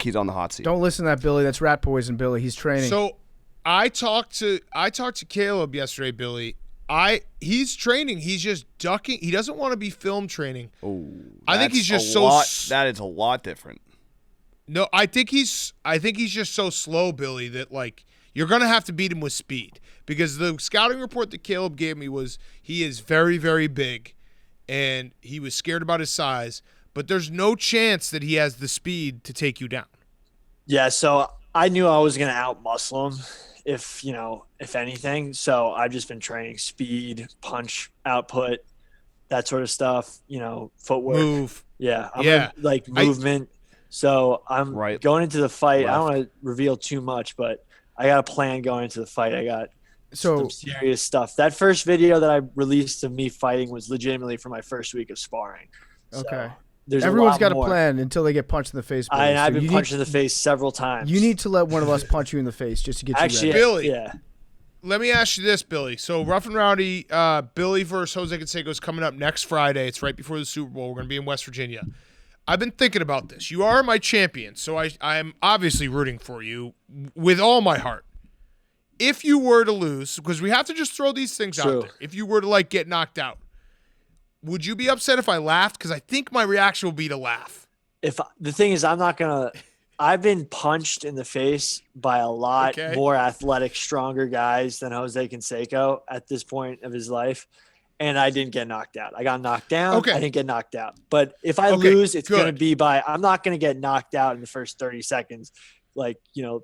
he's on the hot seat. Don't listen to that, Billy. That's rat poison, Billy. He's training. So I talked to Caleb yesterday, Billy. He's training. He's just ducking. He doesn't want to be film training. Oh, I think he's just that is a lot different. No, I think he's just so slow, Billy, that like you're gonna have to beat him with speed. Because the scouting report that Caleb gave me was he is very, very big, and he was scared about his size. But there's no chance that he has the speed to take you down. Yeah, so I knew I was going to out-muscle him, if anything. So I've just been training speed, punch, output, that sort of stuff, footwork. Move. Yeah, like movement. So I'm going into the fight. I don't want to reveal too much, but I got a plan going into the fight. I got some serious stuff. That first video that I released of me fighting was legitimately for my first week of sparring. Okay. So everyone's got a plan until they get punched in the face. Billy. I've been punched in the face several times. You need to let one of us punch you in the face just to get you ready. Billy. Yeah. Let me ask you this, Billy. So Rough and Rowdy, Billy versus Jose Canseco is coming up next Friday. It's right before the Super Bowl. We're going to be in West Virginia. I've been thinking about this. You are my champion, so I am obviously rooting for you with all my heart. if you were to lose, because we have to just throw these things out there. If you were to like get knocked out, would you be upset if I laughed? Because I think my reaction will be to laugh. The thing is, I'm not gonna. I've been punched in the face by a lot more athletic, stronger guys than Jose Canseco at this point of his life, and I didn't get knocked out. I got knocked down. I didn't get knocked out. But if I lose, it's gonna be by. I'm not gonna get knocked out in the first 30 seconds. Like, No,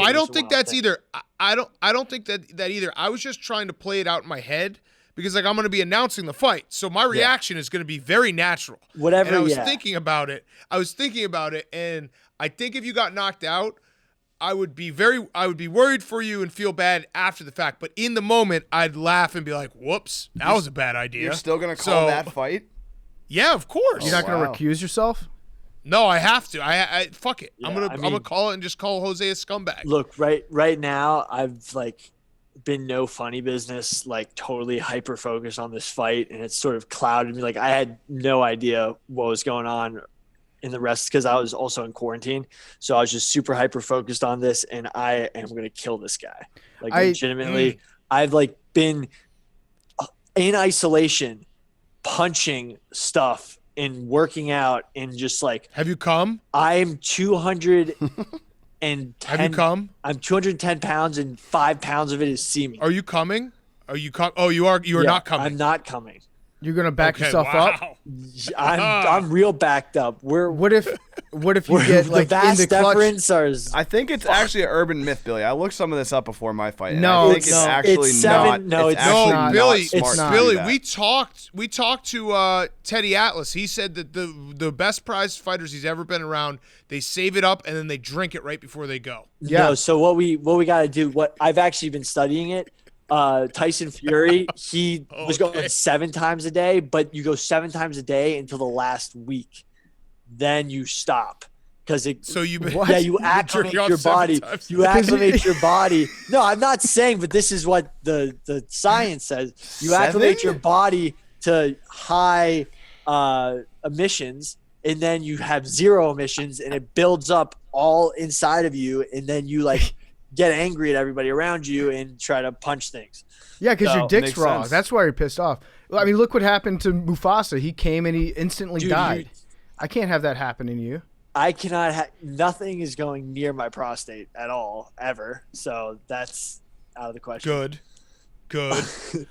I don't think that's either. I don't think that either. I was just trying to play it out in my head because like I'm going to be announcing the fight. So my reaction is going to be very natural. Whatever. And I was thinking about it. And I think if you got knocked out, I would be worried for you and feel bad after the fact. But in the moment, I'd laugh and be like, whoops, that was a bad idea. You're still going to call that fight? Yeah, of course. You're not going to recuse yourself? No, I have to. I fuck it. Yeah, I'm gonna call it and just call Jose a scumbag. Look, right now I've like been no funny business, like totally hyper focused on this fight, and it's sort of clouded me. Like I had no idea what was going on in the rest because I was also in quarantine, so I was just super hyper focused on this, and I am gonna kill this guy. Like legitimately, I've like been in isolation, punching stuff. In working out and just like have you come? I'm 210. Have you come? I'm 210 pounds and 5 pounds of it is semen. Are you coming? Are you come? Oh, you are. You are not coming. I'm not coming. You're gonna back yourself up. I'm real backed up. What if you get like the vast in the clutch? deference? I think it's actually an urban myth, Billy. I looked some of this up before my fight. No, I think it's actually not. No, it's actually Billy. Not smart to Billy. do that. We talked to Teddy Atlas. He said that the best prize fighters he's ever been around, they save it up and then they drink it right before they go. Yeah. No, so what we got to do? What I've actually been studying it. Tyson Fury, he was going 7 times a day, but you go 7 times a day until the last week. Then you stop. So you acclimate your body. You acclimate your body. No, I'm not saying, but this is what the science says. You acclimate your body to high emissions, and then you have 0 emissions, and it builds up all inside of you, and then you like get angry at everybody around you and try to punch things. Yeah, because your dick's raw. sense. That's why you're pissed off. Well, I mean, look what happened to Mufasa. He came and he instantly died. I can't have that happen to you. I cannot nothing is going near my prostate at all, ever. So that's out of the question. Good.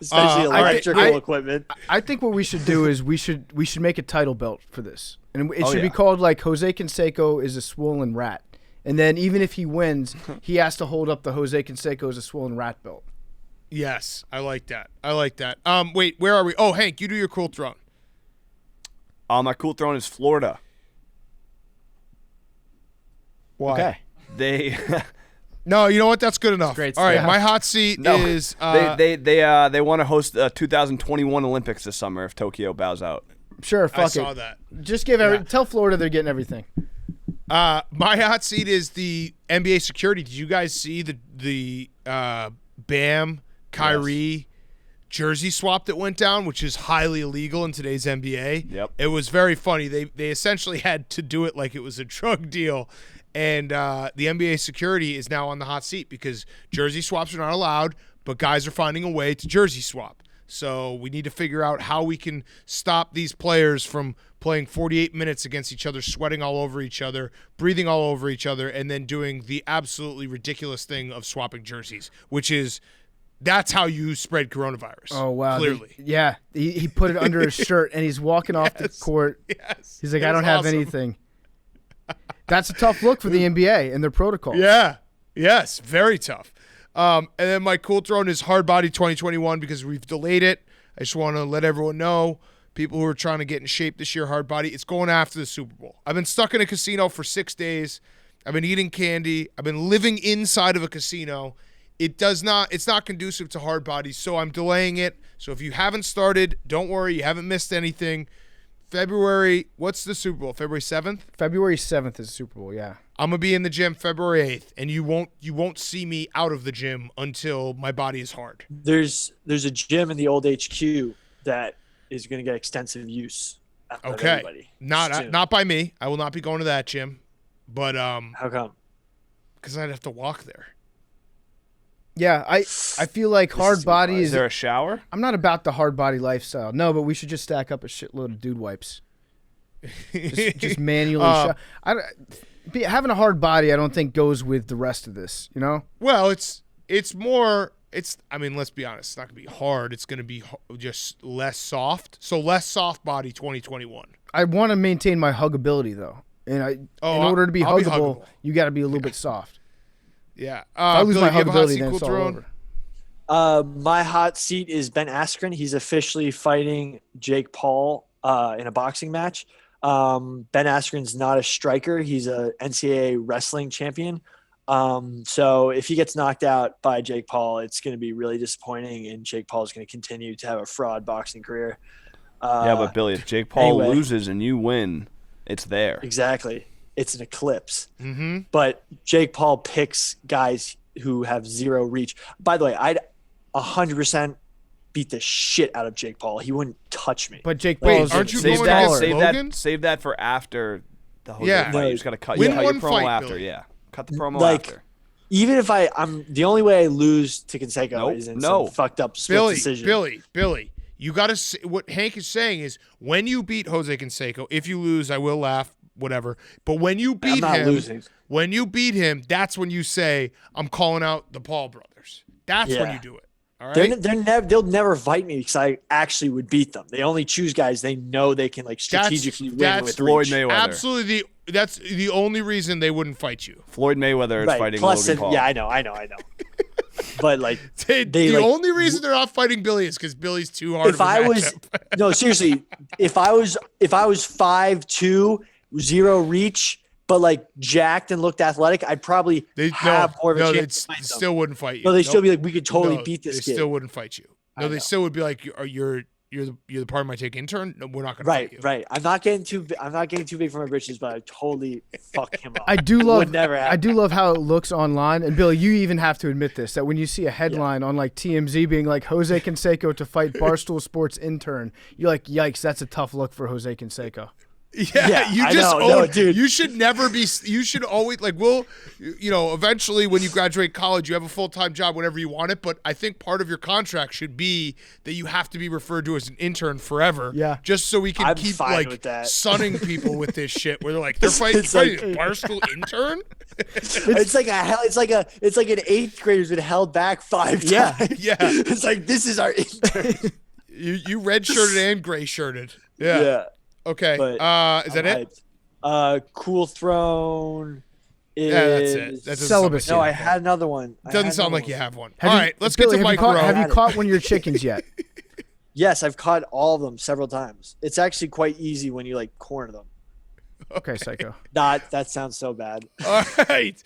Especially electrical equipment. I think what we should do is we should make a title belt for this. And it should be called like Jose Canseco is a swollen rat. And then even if he wins, he has to hold up the Jose Canseco as a swollen rat belt. Yes, I like that. Wait, where are we? Oh, Hank, you do your cool throne. My cool throne is Florida. Why? Okay. They No, you know what? That's good enough. Great All right, stuff. my hot seat is they want to host the 2021 Olympics this summer if Tokyo bows out. Sure, fuck it. I saw that. Just tell Florida they're getting everything. My hot seat is the NBA security. Did you guys see the Bam Kyrie jersey swap that went down, which is highly illegal in today's NBA? Yep. It was very funny. They essentially had to do it like it was a drug deal, and the NBA security is now on the hot seat because jersey swaps are not allowed, but guys are finding a way to jersey swap. So we need to figure out how we can stop these players from playing 48 minutes against each other, sweating all over each other, breathing all over each other, and then doing the absolutely ridiculous thing of swapping jerseys, which is that's how you spread coronavirus. Oh, wow. Clearly. He put it under his shirt, and he's walking off the court. Yes. He's like, I don't have anything. That's a tough look for the NBA and their protocols. Yeah. Yes. Very tough. And then my cool throne is Hard Body 2021 because we've delayed it. I just want to let everyone know, people who are trying to get in shape this year, Hard Body, it's going after the Super Bowl. I've been stuck in a casino for 6 days. I've been eating candy. I've been living inside of a casino. It's not conducive to Hard Body, so I'm delaying it. So if you haven't started, don't worry. You haven't missed anything. February, what's the Super Bowl? February 7th? February 7th is the Super Bowl, yeah. I'm going to be in the gym February 8th, and you won't see me out of the gym until my body is hard. There's a gym in the old HQ that is going to get extensive use. Okay. Everybody Not by me. I will not be going to that gym. But how come? Because I'd have to walk there. Yeah, I feel like hard body Is there a shower? I'm not about the hard body lifestyle. No, but we should just stack up a shitload of dude wipes. just manually. Having a hard body, I don't think goes with the rest of this. You know. Well, it's more. I mean, let's be honest. It's not gonna be hard. It's gonna be just less soft. So less soft body 2021. I want to maintain my huggability though, and in order to be huggable, you got to be a little bit soft. Yeah. If I lose Billy, my huggability, then it's all over. My hot seat is Ben Askren. He's officially fighting Jake Paul in a boxing match. Ben Askren's not a striker. He's a NCAA wrestling champion. So if he gets knocked out by Jake Paul, it's going to be really disappointing, and Jake Paul is going to continue to have a fraud boxing career. Yeah, but Billy, if Jake Paul loses and you win, it's there. Exactly. It's an eclipse. Mm-hmm. But Jake Paul picks guys who have zero reach. By the way, I'd 100% beat the shit out of Jake Paul. He wouldn't touch me. But Jake Paul, aren't you save going that, against Logan? Save that for after the Jose Yeah. fight. You just got to cut Win your one promo fight, after. Billy. Yeah, cut the promo Like, after. even if I'm the only way I lose to Canseco is in some fucked up split decision. Billy, you got to. What Hank is saying is, when you beat Jose Canseco, if you lose, I will laugh, whatever. But when you beat when you beat him, that's when you say, "I'm calling out the Paul brothers." That's when you do it. All right. They'll never fight me because I actually would beat them. They only choose guys they know they can like strategically win with Floyd reach. Mayweather. Absolutely, that's the only reason they wouldn't fight you. Floyd Mayweather is fighting Logan Paul. Yeah, I know. But like, the only reason they're not fighting Billy is because Billy's too hard. If I was no, seriously, if I was 5'2", 0 reach, but like jacked and looked athletic, I'd probably have more of a chance. They still wouldn't fight you. No, they still be like, we could totally beat this kid. They still wouldn't fight you. No, they still would be like, you're the part of my take intern. No, we're not going to fight you. Right. I'm not getting too big for my britches, but I totally fuck him up. I do love how it looks online. And Billy, you even have to admit this, that when you see a headline on like TMZ being like Jose Canseco to fight Barstool Sports intern, you're like, yikes, that's a tough look for Jose Canseco. Yeah, you just dude. You should never be. You should always eventually when you graduate college, you have a full-time job whenever you want it. But I think part of your contract should be that you have to be referred to as an intern forever. Yeah, just so we can keep like sunning people with this shit where they're like they're fighting a Barstool intern. It's like an 8th grader's been held back 5 times. Yeah. It's like, this is our intern. you red shirted and gray shirted. Yeah. Okay. Is that it? Cool Throne is that's it. That's celibacy. No, I had another one. Doesn't sound like you have one. All right, let's get to Mike Rowe. Have you caught one of your chickens yet? Yes, I've caught all of them several times. It's actually quite easy when you like corner them. Okay, psycho. That sounds so bad. All right.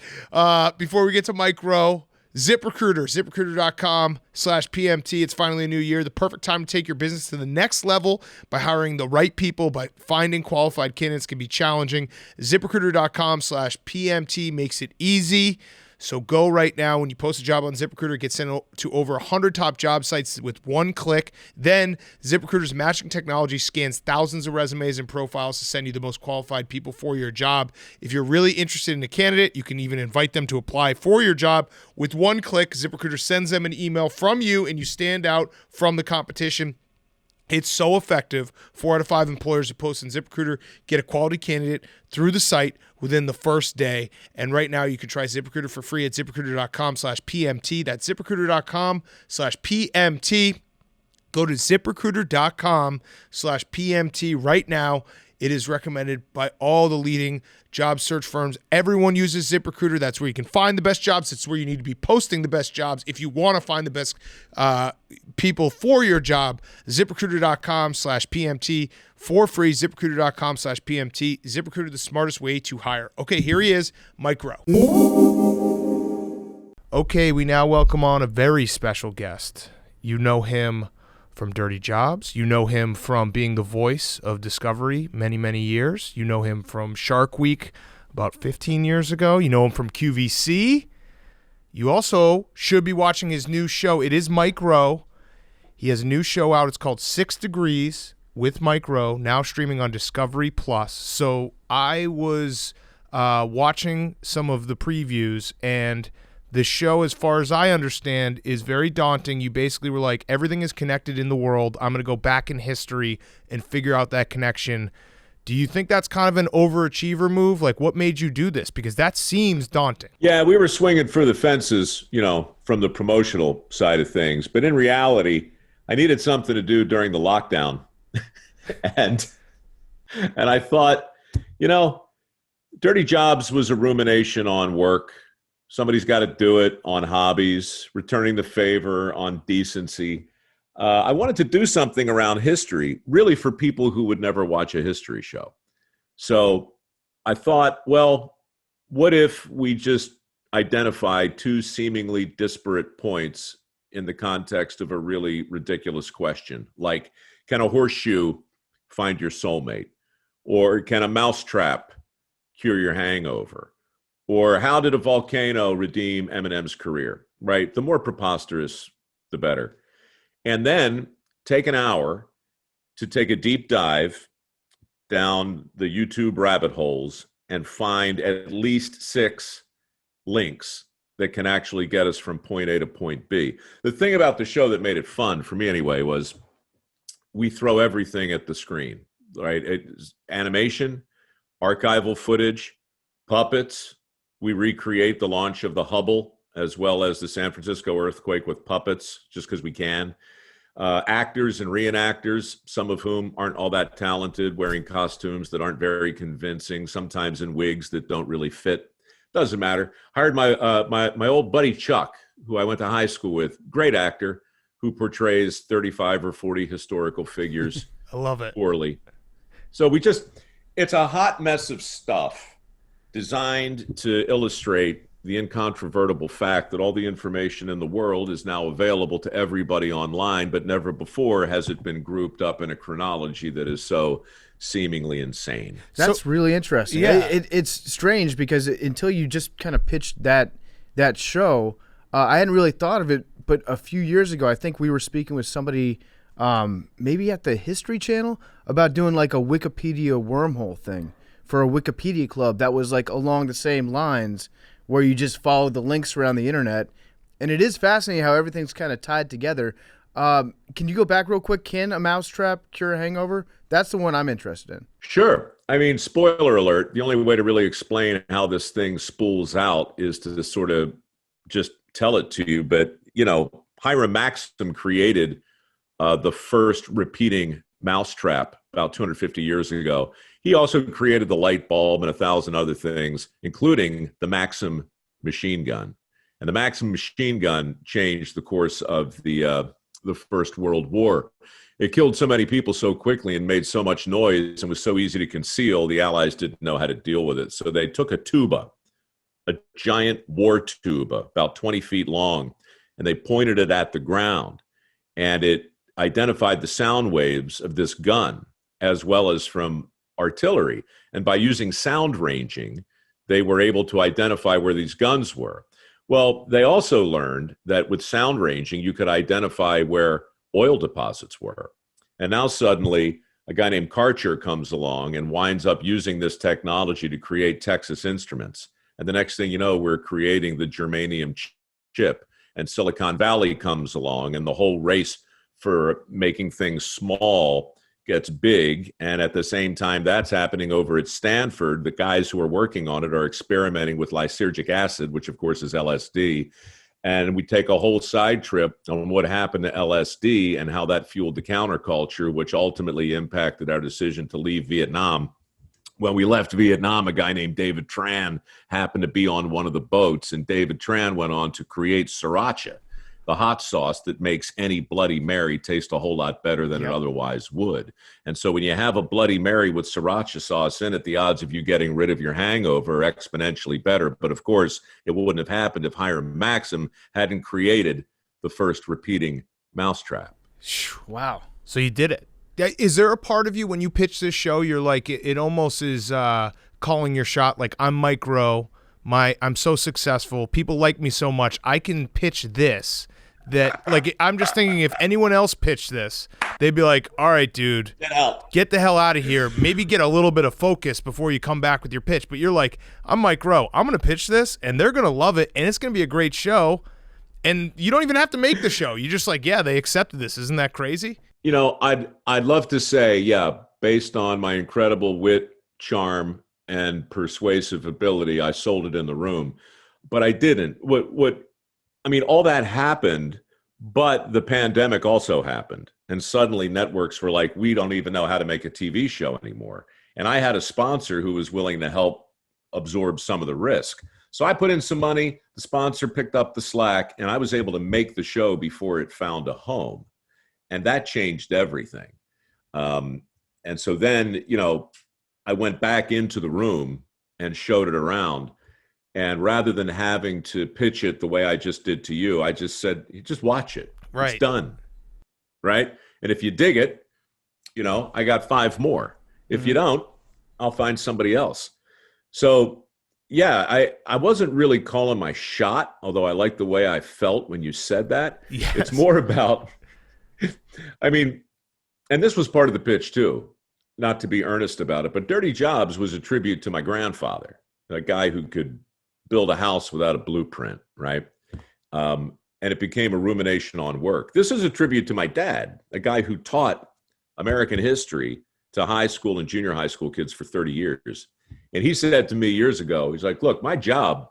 Before we get to Mike Rowe, ZipRecruiter, ZipRecruiter.com/PMT. It's finally a new year. The perfect time to take your business to the next level by hiring the right people, but finding qualified candidates can be challenging. ZipRecruiter.com/PMT makes it easy. So go right now. When you post a job on ZipRecruiter, it gets sent to over 100 top job sites with one click. Then ZipRecruiter's matching technology scans thousands of resumes and profiles to send you the most qualified people for your job. If you're really interested in a candidate, you can even invite them to apply for your job with one click. ZipRecruiter sends them an email from you, and you stand out from the competition. It's so effective. 4 out of 5 employers who post in ZipRecruiter get a quality candidate through the site within the first day. And right now you can try ZipRecruiter for free at ZipRecruiter.com/PMT. That's ZipRecruiter.com/PMT. Go to ZipRecruiter.com/PMT right now. It is recommended by all the leading job search firms. Everyone uses ZipRecruiter. That's where you can find the best jobs. It's where you need to be posting the best jobs if you want to find the best people for your job. ZipRecruiter.com/PMT for free. ZipRecruiter.com/PMT. ZipRecruiter, the smartest way to hire. Okay, here he is, Mike Rowe. Okay, we now welcome on a very special guest. You know him from Dirty Jobs. You know him from being the voice of Discovery many, many years. You know him from Shark Week about 15 years ago. You know him from QVC. You also should be watching his new show. It is Mike Rowe. He has a new show out. It's called 6 Degrees with Mike Rowe, now streaming on Discovery Plus. So I was watching some of the previews, and The show, as far as I understand, is very daunting. You basically were like, everything is connected in the world. I'm going to go back in history and figure out that connection. Do you think that's kind of an overachiever move? Like, what made you do this? Because that seems daunting. Yeah, we were swinging for the fences, from the promotional side of things. But in reality, I needed something to do during the lockdown. and I thought, Dirty Jobs was a rumination on work. Somebody's got to do it on hobbies, returning the favor on decency. I wanted to do something around history, really for people who would never watch a history show. So I thought, well, what if we just identify two seemingly disparate points in the context of a really ridiculous question? Like, can a horseshoe find your soulmate? Or can a mousetrap cure your hangover? Or how did a volcano redeem Eminem's career, right? The more preposterous, the better. And then take an hour to take a deep dive down the YouTube rabbit holes and find at least 6 links that can actually get us from point A to point B. The thing about the show that made it fun, for me anyway, was we throw everything at the screen, right? It's animation, archival footage, puppets. We recreate the launch of the Hubble as well as the San Francisco earthquake with puppets, just because we can. Actors and reenactors, some of whom aren't all that talented, wearing costumes that aren't very convincing, sometimes in wigs that don't really fit. Doesn't matter. Hired my old buddy Chuck, who I went to high school with, great actor, who portrays 35 or 40 historical figures. I love it. Poorly. So it's a hot mess of stuff designed to illustrate the incontrovertible fact that all the information in the world is now available to everybody online, but never before has it been grouped up in a chronology that is so seemingly insane. That's really interesting. Yeah. It's strange because until you just kind of pitched that show, I hadn't really thought of it. But a few years ago, I think we were speaking with somebody maybe at the History Channel about doing like a Wikipedia wormhole thing for a Wikipedia club that was like along the same lines, where you just follow the links around the internet. And it is fascinating how everything's kind of tied together. Can you go back real quick? Can a mousetrap cure a hangover? That's the one I'm interested in. Sure. I mean, spoiler alert, the only way to really explain how this thing spools out is to sort of just tell it to you. But, Hiram Maxim created the first repeating mousetrap about 250 years ago. He also created the light bulb and 1,000 other things, including the Maxim machine gun. And the Maxim machine gun changed the course of the First World War. It killed so many people so quickly and made so much noise and was so easy to conceal, the Allies didn't know how to deal with it. So they took a tuba, a giant war tuba, about 20 feet long, and they pointed it at the ground. And it identified the sound waves of this gun, as well as from artillery. And by using sound ranging, they were able to identify where these guns were. Well, they also learned that with sound ranging, you could identify where oil deposits were. And now suddenly a guy named Karcher comes along and winds up using this technology to create Texas Instruments. And the next thing you know, we're creating the germanium chip. And Silicon Valley comes along, and the whole race for making things small gets big. And at the same time that's happening over at Stanford, the guys who are working on it are experimenting with lysergic acid, which of course is LSD. And we take a whole side trip on what happened to LSD and how that fueled the counterculture, which ultimately impacted our decision to leave Vietnam. When we left Vietnam, a guy named David Tran happened to be on one of the boats, and David Tran went on to create sriracha, the hot sauce that makes any Bloody Mary taste a whole lot better than it otherwise would. And so when you have a Bloody Mary with sriracha sauce in it, the odds of you getting rid of your hangover are exponentially better. But of course, it wouldn't have happened if Hiram Maxim hadn't created the first repeating mousetrap. Wow. So you did it. Is there a part of you when you pitch this show, you're like, it almost is calling your shot, like, I'm Mike Rowe, I'm so successful, people like me so much, I can pitch this that, like, I'm just thinking if anyone else pitched this, they'd be like, all right, dude, get the hell out of here. Maybe get a little bit of focus before you come back with your pitch. But you're like, I'm Mike Rowe. I'm going to pitch this, and they're going to love it, and it's going to be a great show. And you don't even have to make the show. You're just like, yeah, they accepted this. Isn't that crazy? You know, I'd love to say, yeah, based on my incredible wit, charm, and persuasive ability, I sold it in the room. But I didn't. I mean, all that happened, but the pandemic also happened. And suddenly networks were like, we don't even know how to make a TV show anymore. And I had a sponsor who was willing to help absorb some of the risk. So I put in some money, the sponsor picked up the slack, and I was able to make the show before it found a home. And that changed everything. And so then, you know, I went back into the room and showed it around. And rather than having to pitch it the way I just did to you, I just said, just watch it. Right. It's done. Right. And if you dig it, you know, I got 5 more. If you don't, I'll find somebody else. So, yeah, I wasn't really calling my shot, although I like the way I felt when you said that. Yes. It's more about, I mean, and this was part of the pitch too, not to be earnest about it, but Dirty Jobs was a tribute to my grandfather, a guy who could build a house without a blueprint, right? And it became a rumination on work. This is a tribute to my dad, a guy who taught American history to high school and junior high school kids for 30 years. And he said to me years ago, he's like, look, my job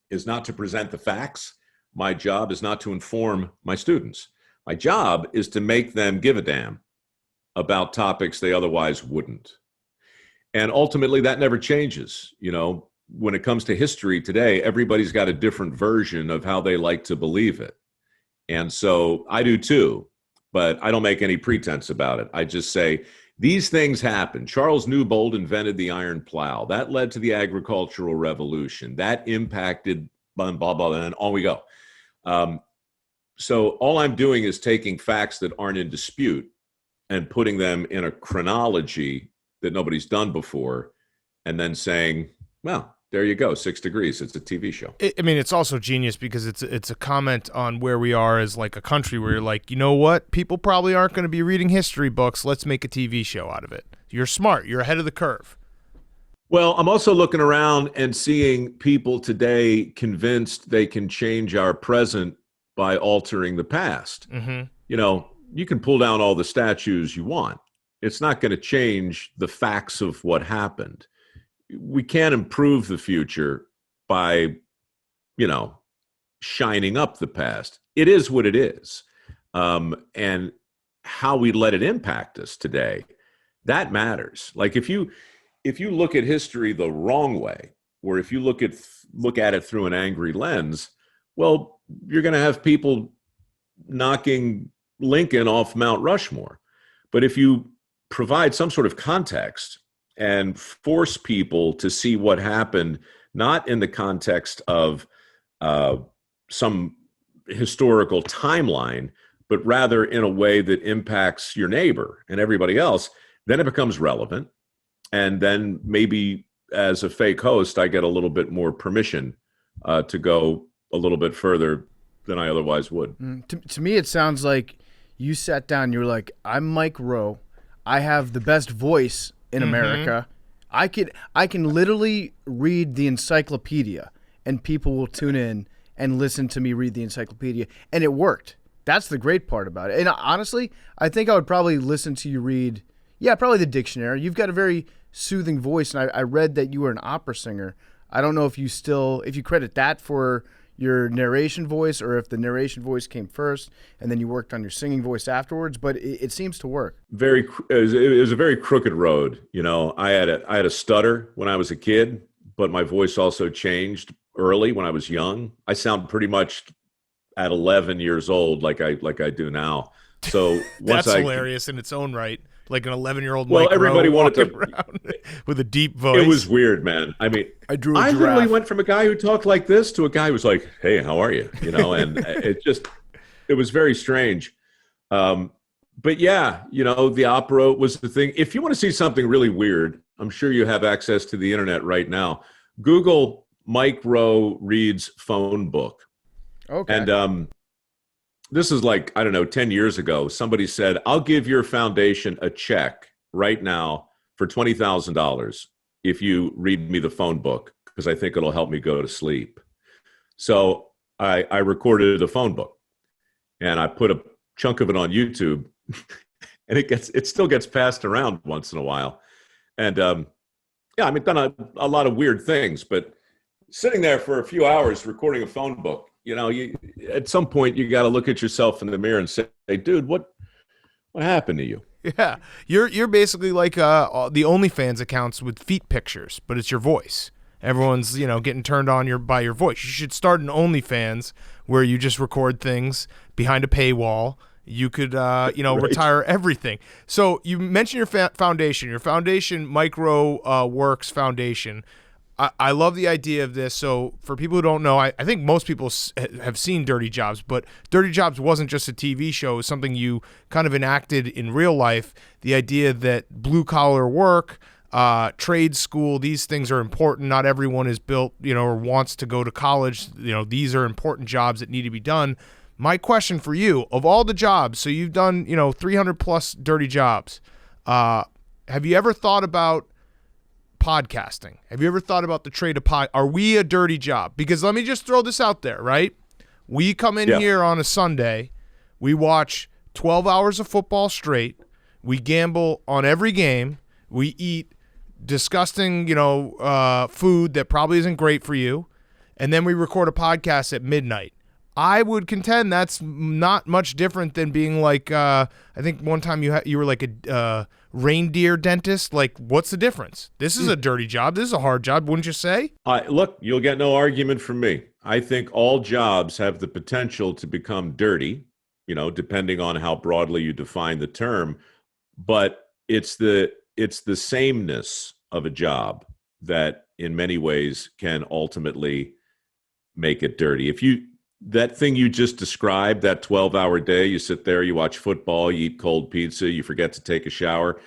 is not to present the facts. My job is not to inform my students. My job is to make them give a damn about topics they otherwise wouldn't. And ultimately, that never changes. You know, when it comes to history today, everybody's got a different version of how they like to believe it. And so I do too, but I don't make any pretense about it. I just say, these things happen. Charles Newbold invented the iron plow. That led to the agricultural revolution. That impacted blah, blah, blah, and on we go. So all I'm doing is taking facts that aren't in dispute and putting them in a chronology that nobody's done before, and then saying, well, there you go, 6 Degrees. It's a TV show. I mean, it's also genius because it's a comment on where we are as like a country where you're like, you know what? People probably aren't going to be reading history books. Let's make a TV show out of it. You're smart. You're ahead of the curve. Well, I'm also looking around and seeing people today convinced they can change our present by altering the past. Mm-hmm. You know, you can pull down all the statues you want. It's not going to change the facts of what happened. We can't improve the future by, you know, shining up the past. It is what it is. And how we let it impact us today, that matters. Like if you look at history the wrong way, or if you look at it through an angry lens, well, you're going to have people knocking Lincoln off Mount Rushmore. But if you provide some sort of context and force people to see what happened, not in the context of some historical timeline, but rather in a way that impacts your neighbor and everybody else, then it becomes relevant. And then maybe as a fake host, I get a little bit more permission to go a little bit further than I otherwise would. To me, it sounds like you sat down, you're like, I'm Mike Rowe. I have the best voice in America. I can literally read the encyclopedia and people will tune in and listen to me read the encyclopedia. And it worked. That's the great part about it. And honestly, I think I would probably listen to you read, probably the dictionary. You've got a very soothing voice. And I read that you were an opera singer. I don't know if you credit that for your narration voice or if the narration voice came first and then you worked on your singing voice afterwards, but it seems to work. It was a very crooked road. You know, I had a stutter when I was a kid, but my voice also changed early when I was young. I sound pretty much at 11 years old like I do now. So that's hilarious in its own right. Like an 11-year-old Well, Mike everybody Rowe wanted to around with a deep voice. It was weird, man. I mean, I literally went from a guy who talked like this to a guy who was like, "Hey, how are you?" You know, and it was very strange. But yeah, you know, the opera was the thing. If you want to see something really weird, I'm sure you have access to the internet right now. Google Mike Rowe reads phone book. Okay. And this is like, I don't know, 10 years ago, somebody said, I'll give your foundation a check right now for $20,000 if you read me the phone book, because I think it'll help me go to sleep. So I recorded a phone book and I put a chunk of it on YouTube and it still gets passed around once in a while. And yeah, I mean, done a lot of weird things, but sitting there for a few hours recording a phone book, you know, at some point you got to look at yourself in the mirror and say, hey, dude, what happened to you? Yeah, you're basically like the OnlyFans accounts with feet pictures, but it's your voice. Everyone's, you know, getting turned on by your voice. You should start an OnlyFans where you just record things behind a paywall. You could, you know, right. Retire everything. So you mentioned your foundation, Mike Rowe Works Foundation. I love the idea of this. So for people who don't know, I think most people have seen Dirty Jobs, but Dirty Jobs wasn't just a TV show. It was something you kind of enacted in real life. The idea that blue-collar work, trade school, these things are important. Not everyone is built, you know, or wants to go to college. You know, these are important jobs that need to be done. My question for you, of all the jobs, so you've done, you know, 300 plus dirty jobs. Have you ever thought about podcasting? Have you ever thought about the trade of Are we a dirty job? Because let me just throw this out there, right? We come in here on a Sunday, we watch 12 hours of football straight, we gamble on every game, we eat disgusting, you know, food that probably isn't great for you, and then we record a podcast at midnight. I would contend that's not much different than being like, I think one time you were like a reindeer dentist. Like, what's the difference? This is a dirty job. This is a hard job, wouldn't you say? Look, you'll get no argument from me. I think all jobs have the potential to become dirty, you know, depending on how broadly you define the term. But it's the sameness of a job that in many ways can ultimately make it dirty. That thing you just described, that 12-hour day, you sit there, you watch football, you eat cold pizza, you forget to take a shower.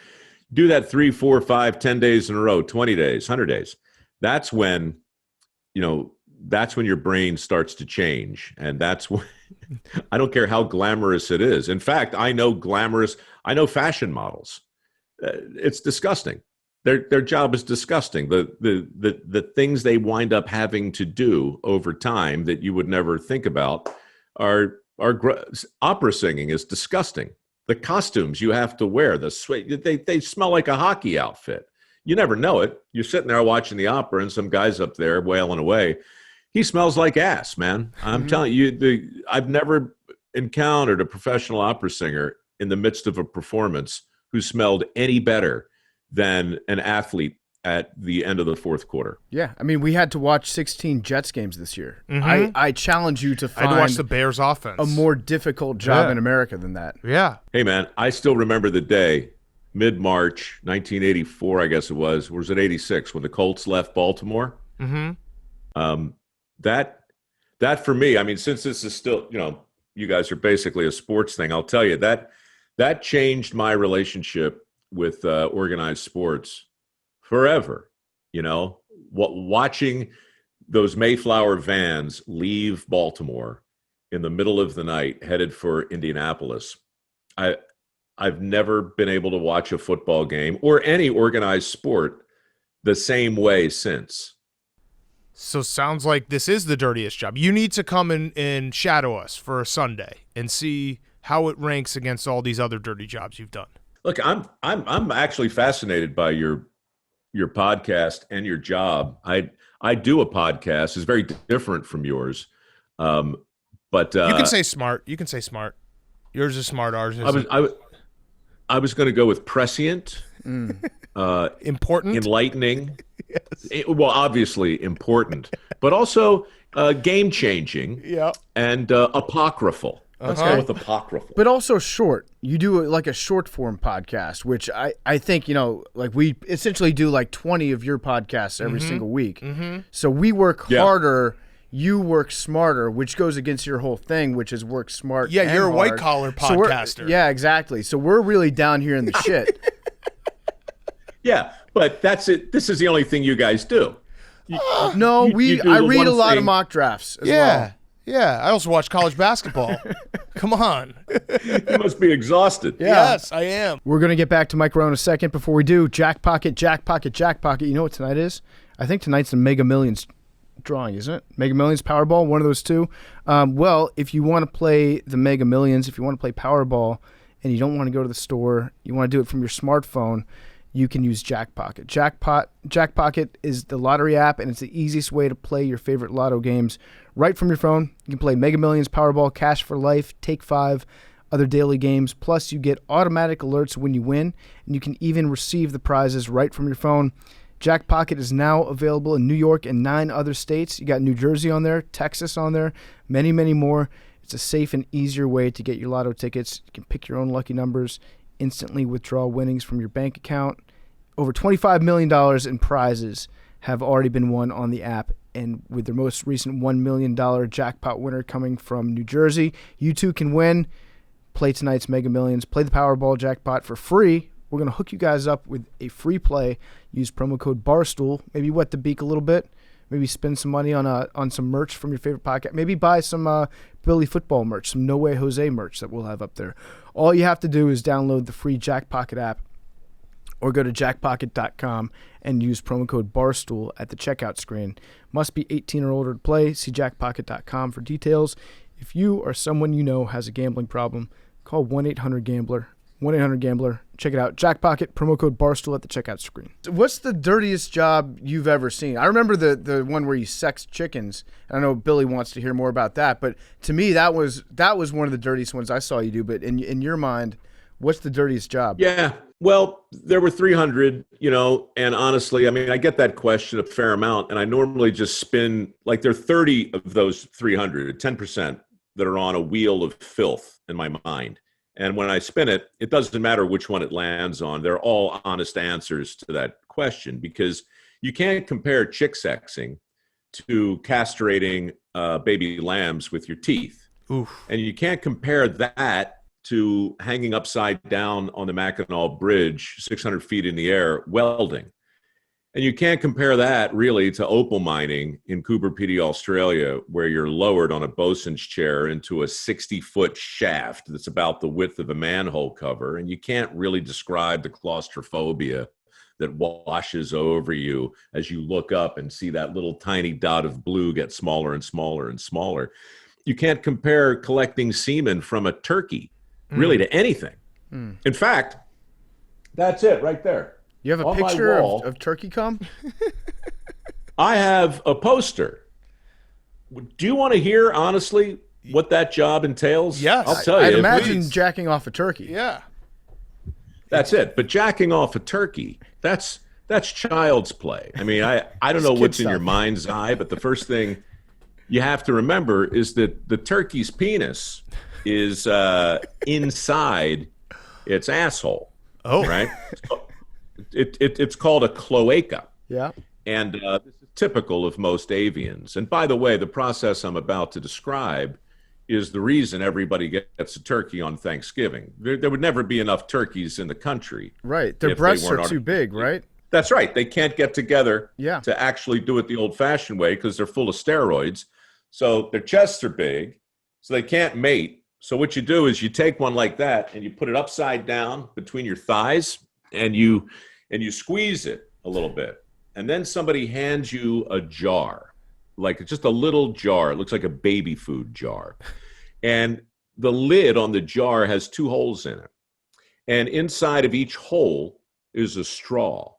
Do that 3, 4, 5, 10 days in a row, 20 days, 100 days. That's when, you know, that's when your brain starts to change. And that's when, I don't care how glamorous it is. In fact, I know fashion models. It's disgusting. Their job is disgusting. The things they wind up having to do over time that you would never think about are opera singing is disgusting. The costumes you have to wear, they smell like a hockey outfit. You never know it. You're sitting there watching the opera and some guy's up there wailing away. He smells like ass, man. I'm telling you, I've never encountered a professional opera singer in the midst of a performance who smelled any better than an athlete at the end of the fourth quarter. Yeah, I mean, we had to watch 16 Jets games this year. Mm-hmm. I challenge you to find I had to watch the Bears offense. A more difficult job in America than that. Yeah. Hey, man, I still remember the day, mid-March, 1984, I guess it was. Or was it 86 when the Colts left Baltimore? Mm-hmm. That for me, I mean, since this is still, you know, you guys are basically a sports thing, I'll tell you, that changed my relationship with organized sports forever. You know, watching those Mayflower vans leave Baltimore in the middle of the night headed for Indianapolis. I've never been able to watch a football game or any organized sport the same way since. So sounds like this is the dirtiest job. You need to come and shadow us for a Sunday and see how it ranks against all these other dirty jobs you've done. Look, I'm actually fascinated by your podcast and your job. I do a podcast. It's very different from yours, but you can say smart. You can say smart. Yours is smart. Ours is. I was going to go with prescient, important, enlightening. Yes. Well, obviously important, but also game changing. Yeah, and apocryphal. Let's go with apocryphal. But also short. You do like a short form podcast, which I think, you know, like we essentially do like 20 of your podcasts every single week. Mm-hmm. So we work harder, you work smarter, which goes against your whole thing, which is work smart. Yeah, you're a hard. white collar podcaster. Yeah, exactly. So we're really down here in the shit. Yeah, but that's it. This is the only thing you guys do. I read a lot of mock drafts as well. Yeah, I also watch college basketball. Come on. You must be exhausted. Yeah. Yes, I am. We're going to get back to Mike Rowe in a second. Before we do, Jack Pocket. You know what tonight is? I think tonight's the Mega Millions drawing, isn't it? Mega Millions, Powerball, one of those two. Well, if you want to play the Mega Millions, if you want to play Powerball, and you don't want to go to the store, you want to do it from your smartphone, you can use Jack Pocket. Jack Pocket is the lottery app, and it's the easiest way to play your favorite lotto games right from your phone. You can play Mega Millions, Powerball, Cash for Life, Take 5, other daily games. Plus, you get automatic alerts when you win, and you can even receive the prizes right from your phone. Jack Pocket is now available in New York and 9 other states. You got New Jersey on there, Texas on there, many, many more. It's a safe and easier way to get your lotto tickets. You can pick your own lucky numbers, instantly withdraw winnings from your bank account. Over $25 million in prizes have already been won on the app. And with their most recent $1 million jackpot winner coming from New Jersey, you too can win. Play tonight's Mega Millions. Play the Powerball jackpot for free. We're going to hook you guys up with a free play. Use promo code Barstool. Maybe wet the beak a little bit. Maybe spend some money on some merch from your favorite podcast. Maybe buy some Billy Fooball merch, some No Way Jose merch that we'll have up there. All you have to do is download the free Jack Pocket app or go to jackpocket.com and use promo code Barstool at the checkout screen. Must be 18 or older to play. See jackpocket.com for details. If you or someone you know has a gambling problem, call 1-800-GAMBLER. 1-800-GAMBLER. Check it out. Jack Pocket, promo code Barstool at the checkout screen. What's the dirtiest job you've ever seen? I remember the one where you sexed chickens. I know Billy wants to hear more about that, but to me that was one of the dirtiest ones I saw you do. But in your mind, what's the dirtiest job? Yeah. Well, there were 300, and honestly, I mean, I get that question a fair amount, and I normally just spin, like there are 30 of those 300, 10% that are on a wheel of filth in my mind. And when I spin it, it doesn't matter which one it lands on. They're all honest answers to that question, because you can't compare chick sexing to castrating baby lambs with your teeth. Oof. And you can't compare that to hanging upside down on the Mackinac Bridge, 600 feet in the air, welding. And you can't compare that really to opal mining in Coober Pedy, Australia, where you're lowered on a bosun's chair into a 60-foot shaft that's about the width of a manhole cover. And you can't really describe the claustrophobia that washes over you as you look up and see that little tiny dot of blue get smaller and smaller and smaller. You can't compare collecting semen from a turkey really to anything. In fact, that's it right there. You have a on picture wall, of turkey cum? I have a poster. Do you want to hear, honestly, what that job entails? Yes. I'll tell you. I'd imagine please. jacking off a turkey. Yeah. That's it. But jacking off a turkey, that's child's play. I mean, I don't know what's in your mind's eye, but the first thing you have to remember is that the turkey's penis is inside its asshole. Oh. Right? It's called a cloaca. Yeah. And this is typical of most avians. And by the way, the process I'm about to describe is the reason everybody gets a turkey on Thanksgiving. There would never be enough turkeys in the country. Right. Their breasts are too big, right? That's right. They can't get together Yeah. to actually do it the old-fashioned way because they're full of steroids. So their chests are big, so they can't mate. So what you do is you take one like that and you put it upside down between your thighs and you squeeze it a little bit. And then somebody hands you a jar, like just a little jar. It looks like a baby food jar. And the lid on the jar has 2 holes in it. And inside of each hole is a straw.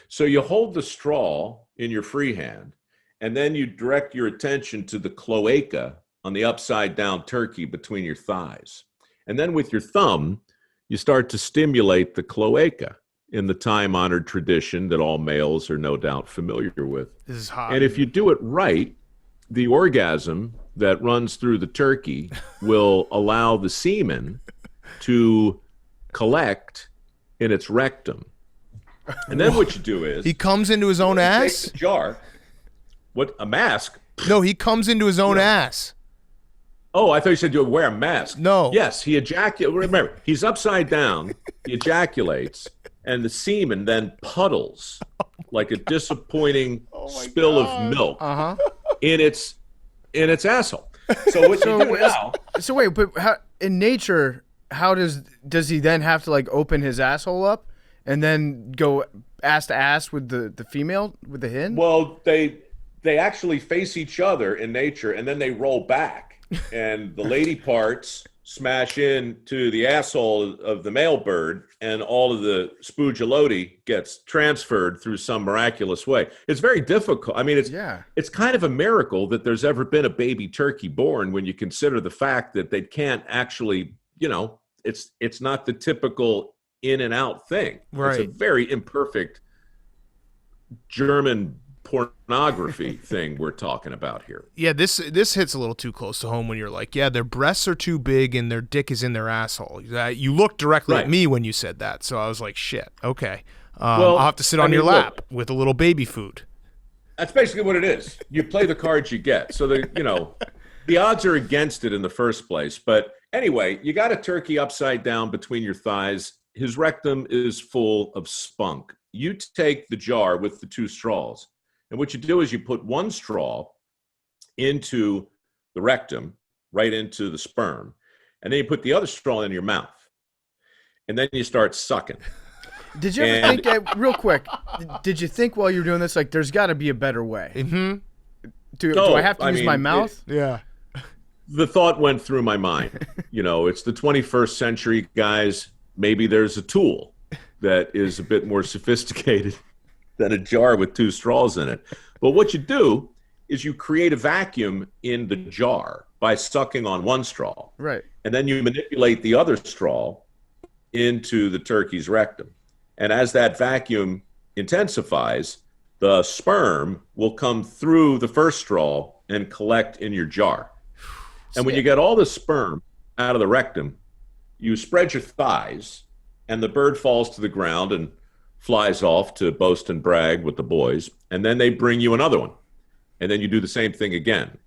So you hold the straw in your free hand, and then you direct your attention to the cloaca on the upside down turkey between your thighs. And then with your thumb, you start to stimulate the cloaca in the time-honored tradition that all males are no doubt familiar with. This is hot. And if you do it right, the orgasm that runs through the turkey will allow the semen to collect in its rectum. And then what you do is... He comes into his own ass? Take the jar. What, a mask? No, he comes into his own ass. Oh, I thought you said you would wear a mask. No. Yes, he ejaculates. Remember, he's upside down. He ejaculates, and the semen then puddles like a disappointing spill of milk in its asshole. So what you do now? So wait, but in nature, how does he then have to like open his asshole up and then go ass to ass with the female, with the hen? Well, they actually face each other in nature, and then they roll back, and the lady parts smash into the asshole of the male bird, and all of the spoogelody gets transferred through some miraculous way. It's very difficult. I mean, it's kind of a miracle that there's ever been a baby turkey born, when you consider the fact that they can't actually, it's not the typical in and out thing. Right. It's a very imperfect German pornography thing we're talking about here. Yeah, this hits a little too close to home when you're like, yeah, their breasts are too big and their dick is in their asshole. You looked directly at me when you said that, so I was like, shit, okay. I'll have to sit on your lap with a little baby food. That's basically what it is. You play the cards you get. So the odds are against it in the first place. But anyway, you got a turkey upside down between your thighs. His rectum is full of spunk. You take the jar with the 2 straws, and what you do is you put 1 straw into the rectum, right into the sperm, and then you put the other straw in your mouth, and then you start sucking. Did you ever think, real quick, did you think while you were doing this, like, there's got to be a better way? Mm-hmm. Do I have to use my mouth? Yeah. The thought went through my mind. It's the 21st century, guys. Maybe there's a tool that is a bit more sophisticated than a jar with 2 straws in it. But what you do is you create a vacuum in the jar by sucking on 1 straw. Right. And then you manipulate the other straw into the turkey's rectum. And as that vacuum intensifies, the sperm will come through the first straw and collect in your jar. And when you get all the sperm out of the rectum, you spread your thighs, and the bird falls to the ground and flies off to boast and brag with the boys. And then they bring you another one. And then you do the same thing again.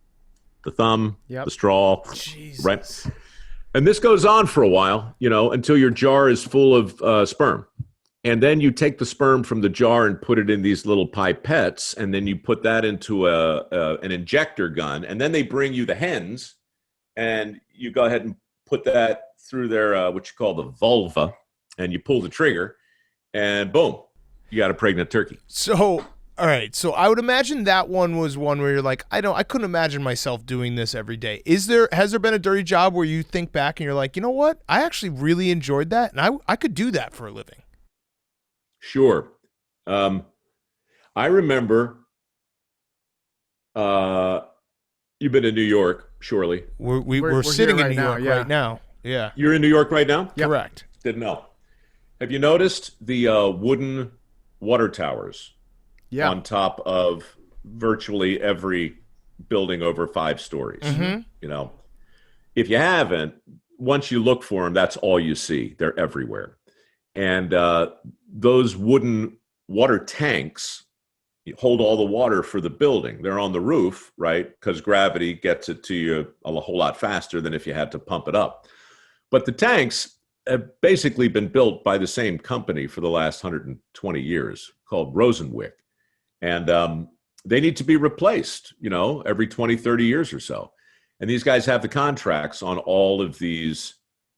The thumb, the straw, Jesus. Right? And this goes on for a while, until your jar is full of sperm. And then you take the sperm from the jar and put it in these little pipettes, and then you put that into an injector gun. And then they bring you the hens, and you go ahead and put that through their what you call the vulva, and you pull the trigger, and boom, you got a pregnant turkey. So, all right. So I would imagine that one was one where you're like, I couldn't imagine myself doing this every day. Has there been a dirty job where you think back and you're like, you know what? I actually really enjoyed that, and I could do that for a living. Sure. I remember, you've been in New York, surely. We're sitting in New York right now. Yeah. You're in New York right now? Yep. Correct. Didn't know. Have you noticed the wooden water towers on top of virtually every building over 5 stories? Mm-hmm. If you haven't, once you look for them, that's all you see. They're everywhere. And those wooden water tanks hold all the water for the building. They're on the roof, right? Because gravity gets it to you a whole lot faster than if you had to pump it up. But the tanks have basically been built by the same company for the last 120 years, called Rosenwick. And they need to be replaced, every 20, 30 years or so. And these guys have the contracts on all of these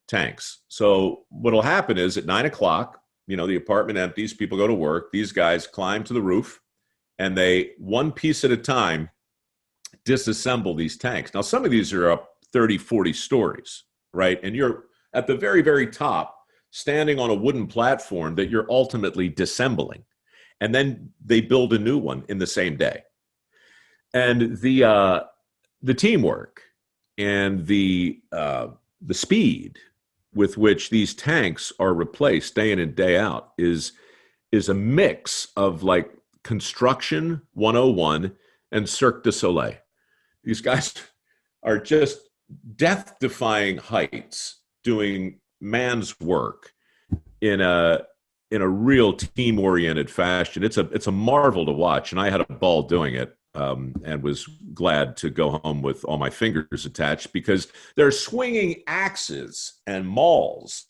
tanks. So what'll happen is at 9 o'clock, the apartment empties, people go to work, these guys climb to the roof, and they, one piece at a time, disassemble these tanks. Now, some of these are up 30, 40 stories, right? And you're at the very, very top, standing on a wooden platform that you're ultimately disassembling. And then they build a new one in the same day. And the teamwork and the speed with which these tanks are replaced day in and day out is a mix of like construction 101 and Cirque du Soleil. These guys are just death-defying heights doing man's work in a real team-oriented fashion. It's a marvel to watch, and I had a ball doing it. And was glad to go home with all my fingers attached, because they're swinging axes and mauls,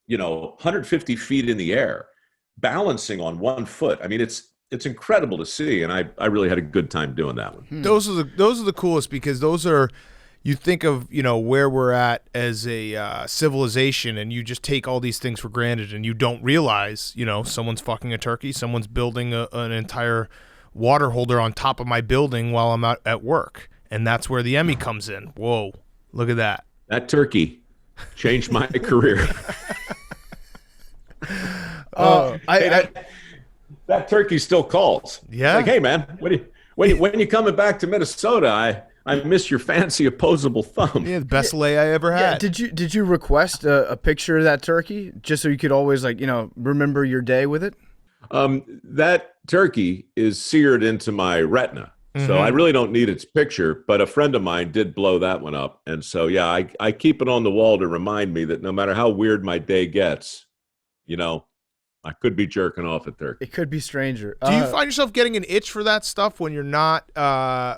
150 feet in the air, balancing on 1 foot. I mean, it's incredible to see, and I really had a good time doing that one. Those are the coolest, because those are, you think of, where we're at as a civilization, and you just take all these things for granted, and you don't realize, someone's fucking a turkey, someone's building an entire water holder on top of my building while I'm out at work. And that's where the Emmy comes in. Whoa, look at that. That turkey changed my career. That turkey still calls. Yeah. Like, hey man, when you coming back to Minnesota? I miss your fancy opposable thumb. Yeah, the best lay I ever had. Yeah, did you request a picture of that turkey just so you could always remember your day with it? That turkey is seared into my retina. So I really don't need its picture, but a friend of mine did blow that one up. And so, yeah, I keep it on the wall to remind me that no matter how weird my day gets, I could be jerking off a turkey. It could be stranger. Do you find yourself getting an itch for that stuff when you're not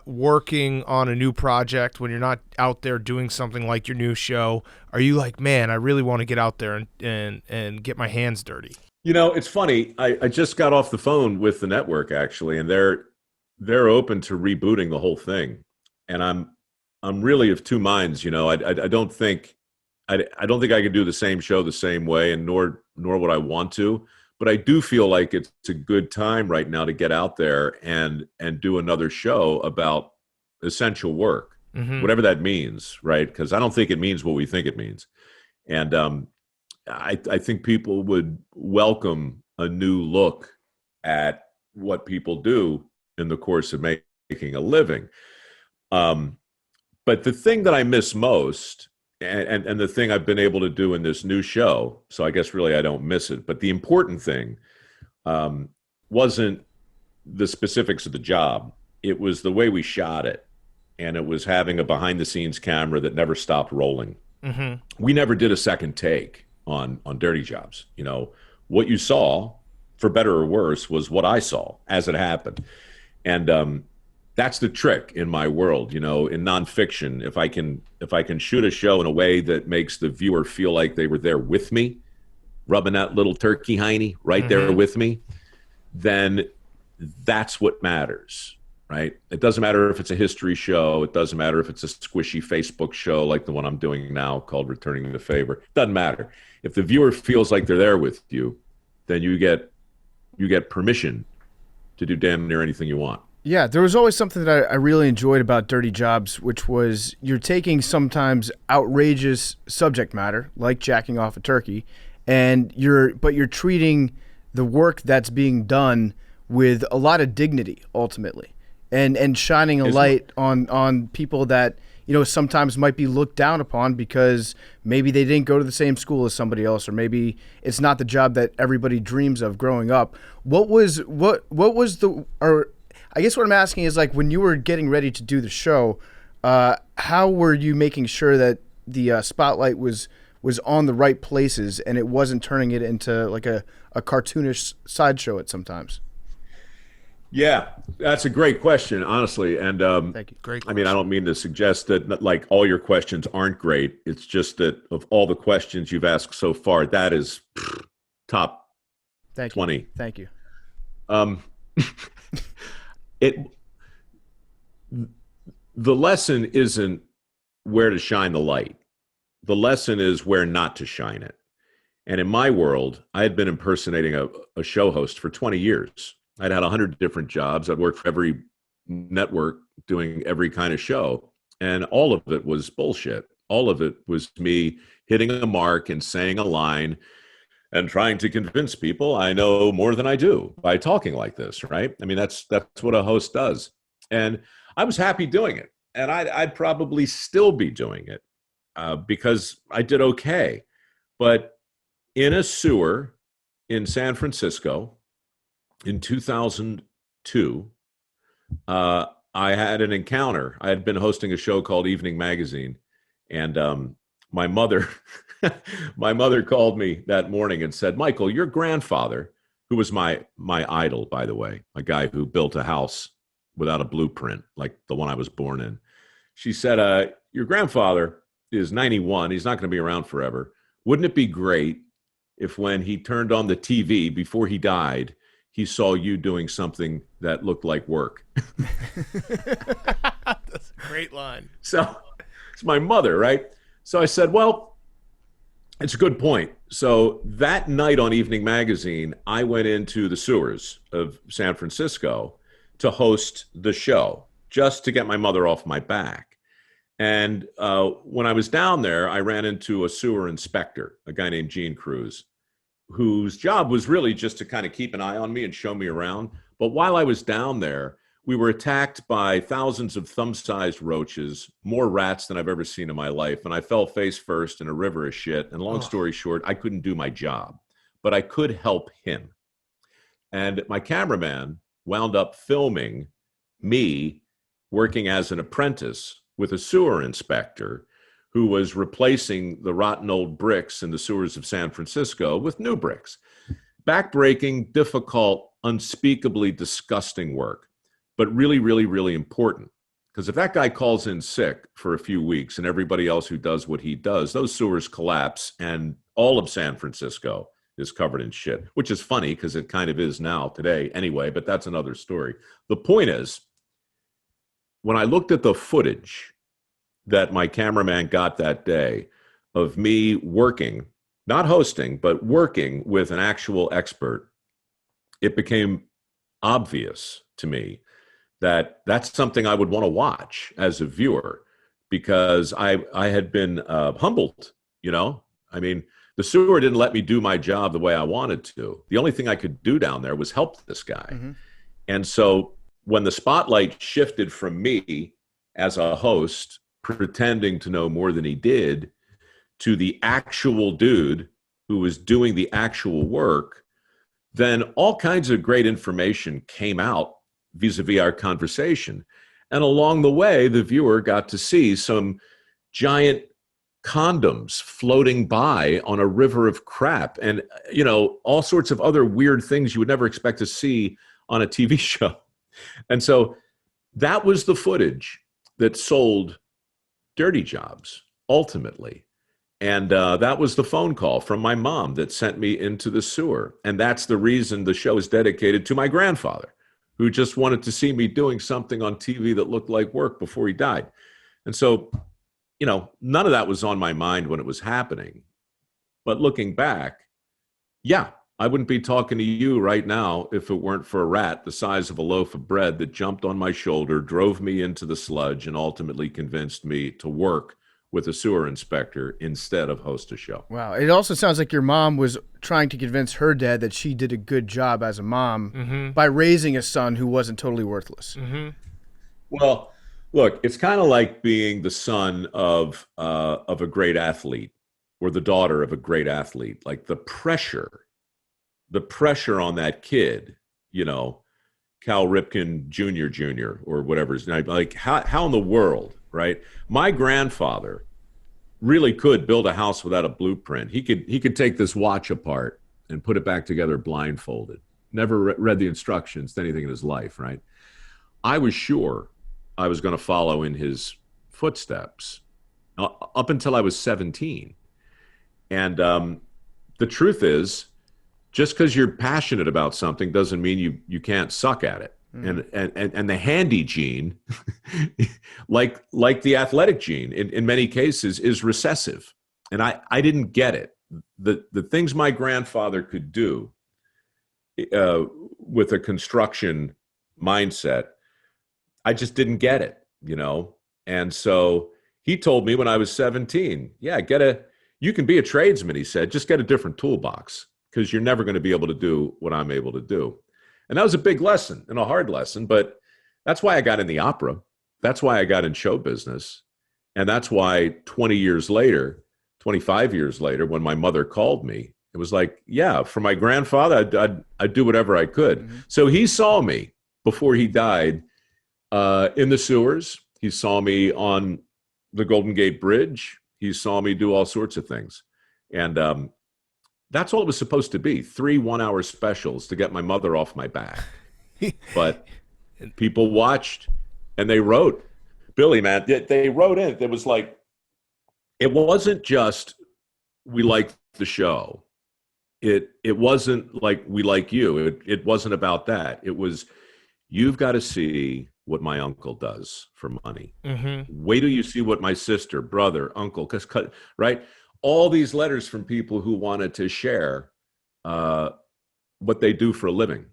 working on a new project, when you're not out there doing something like your new show? Are you like, man, I really want to get out there and get my hands dirty? It's funny. I just got off the phone with the network, actually, and they're open to rebooting the whole thing. And I'm really of two minds. I don't think I could do the same show the same way, and nor would I want to. But I do feel like it's a good time right now to get out there and do another show about essential work, whatever that means, right? Because I don't think it means what we think it means. And I think people would welcome a new look at what people do in the course of making a living. But the thing that I miss most, and the thing I've been able to do in this new show, so I guess really I don't miss it, but the important thing wasn't the specifics of the job. It was the way we shot it, and it was having a behind-the-scenes camera that never stopped rolling. We never did a second take on Dirty Jobs. What you saw, for better or worse, was what I saw as it happened. And that's the trick in my world, in nonfiction. If I can shoot a show in a way that makes the viewer feel like they were there with me, rubbing that little turkey hiney right there with me, then that's what matters, right? It doesn't matter if it's a history show. It doesn't matter if it's a squishy Facebook show like the one I'm doing now called Returning the Favor. It doesn't matter. If the viewer feels like they're there with you, then you get permission to do damn near anything you want. Yeah, there was always something that I really enjoyed about Dirty Jobs, which was you're taking sometimes outrageous subject matter, like jacking off a turkey, and you're treating the work that's being done with a lot of dignity, ultimately, and shining a light on people that sometimes might be looked down upon because maybe they didn't go to the same school as somebody else, or maybe it's not the job that everybody dreams of growing up. I guess what I'm asking is, like, when you were getting ready to do the show, how were you making sure that the spotlight was on the right places and it wasn't turning it into like a cartoonish sideshow at sometimes? Yeah, that's a great question, honestly. And Thank you. Great question. I mean, I don't mean to suggest that like all your questions aren't great. It's just that of all the questions you've asked so far, that is top 20. Thank you. The lesson isn't where to shine the light. The lesson is where not to shine it. And in my world, I had been impersonating a show host for 20 years. I'd had 100 different jobs. I'd worked for every network doing every kind of show. And all of it was bullshit. All of it was me hitting a mark and saying a line and trying to convince people I know more than I do by talking like this, right? I mean, that's what a host does. And I was happy doing it. And I'd probably still be doing it because I did okay. But in a sewer in San Francisco in 2002, I had an encounter. I had been hosting a show called Evening Magazine, and my mother called me that morning and said, "Michael, your grandfather," who was my idol, by the way, a guy who built a house without a blueprint like the one I was born in. She said, "Your grandfather is 91. He's not going to be around forever. Wouldn't it be great if when he turned on the TV before he died, he saw you doing something that looked like work?" That's a great line. So It's my mother, right? So I said, well, it's a good point. So that night on Evening Magazine, I went into the sewers of San Francisco to host the show, just to get my mother off my back. And when I was down there, I ran into a sewer inspector, a guy named Gene Cruz, whose job was really just to kind of keep an eye on me and show me around. But while I was down there, we were attacked by thousands of thumb-sized roaches, more rats than I've ever seen in my life. And I fell face first in a river of shit. And long story short, I couldn't do my job, but I could help him. And my cameraman wound up filming me working as an apprentice with a sewer inspector who was replacing the rotten old bricks in the sewers of San Francisco with new bricks. Backbreaking, difficult, unspeakably disgusting work, but really, really, really important. Because if that guy calls in sick for a few weeks and everybody else who does what he does, those sewers collapse and all of San Francisco is covered in shit, which is funny because it kind of is now today anyway, but that's another story. The point is, when I looked at the footage that my cameraman got that day of me working, not hosting, but working with an actual expert, it became obvious to me that that's something I would want to watch as a viewer, because I had been humbled, you know? I mean, the sewer didn't let me do my job the way I wanted to. The only thing I could do down there was help this guy. Mm-hmm. And so when the spotlight shifted from me as a host, pretending to know more than he did, to the actual dude who was doing the actual work, then all kinds of great information came out vis-a-vis our conversation. And along the way, the viewer got to see some giant condoms floating by on a river of crap and, you know, all sorts of other weird things you would never expect to see on a TV show. And so that was the footage that sold Dirty Jobs, ultimately. And that was the phone call from my mom that sent me into the sewer. And that's the reason the show is dedicated to my grandfather, who just wanted to see me doing something on TV that looked like work before he died. And so, you know, none of that was on my mind when it was happening. But looking back, yeah, I wouldn't be talking to you right now if it weren't for a rat the size of a loaf of bread that jumped on my shoulder, drove me into the sludge, and ultimately convinced me to work with a sewer inspector instead of host a show. Wow. It also sounds like your mom was trying to convince her dad that she did a good job as a mom by raising a son who wasn't totally worthless. Mm-hmm. Well, look, it's kind of like being the son of a great athlete or the daughter of a great athlete. Like the pressure on that kid, you know, Cal Ripken Jr. or whatever his name, like how in the world, right? My grandfather really could build a house without a blueprint. He could take this watch apart and put it back together blindfolded. Never read the instructions to anything in his life, right? I was sure I was going to follow in his footsteps up until I was 17. And the truth is, just because you're passionate about something doesn't mean you can't suck at it. And the handy gene, like the athletic gene, in many cases, is recessive. And I didn't get it. The things my grandfather could do with a construction mindset, I just didn't get it, you know? And so he told me when I was 17, yeah, you can be a tradesman, he said, just get a different toolbox, because you're never going to be able to do what I'm able to do. And that was a big lesson and a hard lesson, but that's why I got in the opera. That's why I got in show business. And that's why 25 years later, when my mother called me, it was like, yeah, for my grandfather, I'd do whatever I could. Mm-hmm. So he saw me before he died in the sewers. He saw me on the Golden Gate Bridge. He saw me do all sorts of things. And that's all it was supposed to be, 3 one-hour specials to get my mother off my back. But people watched and they wrote. Billy, man, they wrote in. It was like, it wasn't just we liked the show. It wasn't like we like you. It wasn't about that. It was, you've got to see what my uncle does for money. Mm-hmm. Wait till you see what my sister, brother, uncle, right? All these letters from people who wanted to share what they do for a living.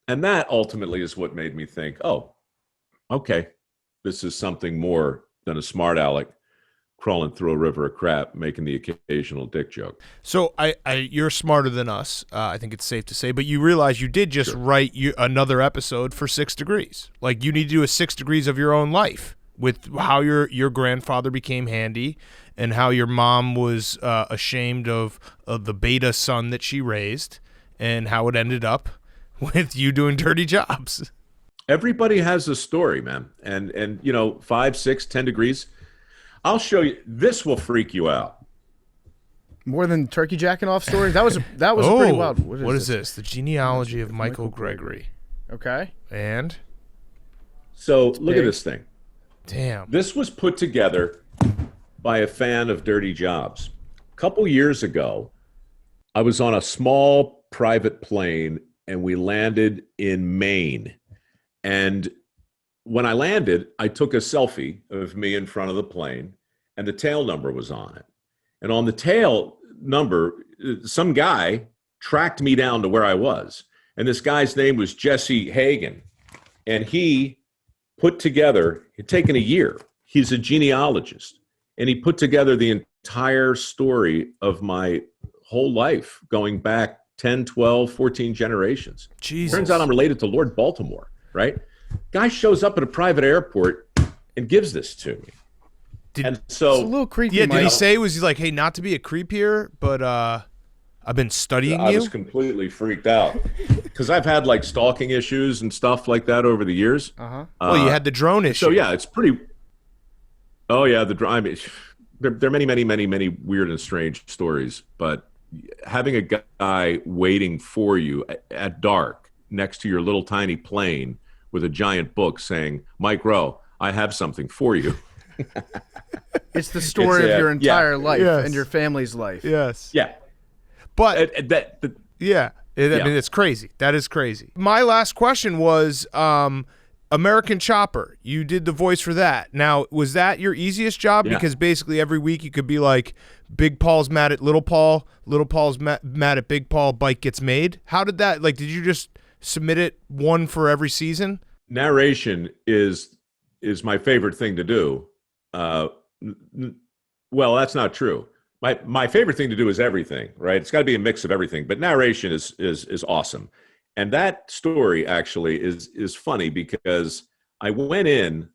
And that ultimately is what made me think, oh, okay, this is something more than a smart aleck crawling through a river of crap, making the occasional dick joke. So you're smarter than us, I think it's safe to say, but you realize you did just write another episode for 6 Degrees. Like, you need to do a 6 Degrees of your own life with how your grandfather became handy and how your mom was ashamed of the beta son that she raised and how it ended up with you doing dirty jobs. Everybody has a story, man. And 5, 6, 10 degrees. I'll show you. This will freak you out. More than turkey jacking off stories? That was a pretty wild. What is this? The genealogy of Michael Gregory. Okay. And? So look at this thing. Damn. This was put together by a fan of dirty jobs. A couple years ago, I was on a small private plane and we landed in Maine. And when I landed, I took a selfie of me in front of the plane and the tail number was on it. And on the tail number, some guy tracked me down to where I was. And this guy's name was Jesse Hagen. And he put together, it'd taken a year. He's a genealogist. And he put together the entire story of my whole life, going back 10, 12, 14 generations. Jesus. Turns out I'm related to Lord Baltimore, right? Guy shows up at a private airport and gives this to me. It's a little creepy. Yeah, did he say, was he like, hey, not to be a creep here, but I've been studying you? I was completely freaked out because I've had like stalking issues and stuff like that over the years. Well, you had the drone issue. So yeah, it's pretty. Oh yeah, the drone. I mean, there are many weird and strange stories, but having a guy waiting for you at dark next to your little tiny plane with a giant book saying, Mike Rowe, I have something for you. It's the story of your entire life and your family's life. Yes. Yeah. But I mean, it's crazy. That is crazy. My last question was American Chopper. You did the voice for that. Now, was that your easiest job? Yeah. Because basically every week you could be like, Big Paul's mad at Little Paul, Little Paul's mad at Big Paul, bike gets made. How did that, like, did you just submit it one for every season? Narration is my favorite thing to do. Well, that's not true. My favorite thing to do is everything, right? It's got to be a mix of everything, but narration is awesome. And that story actually is funny because I went in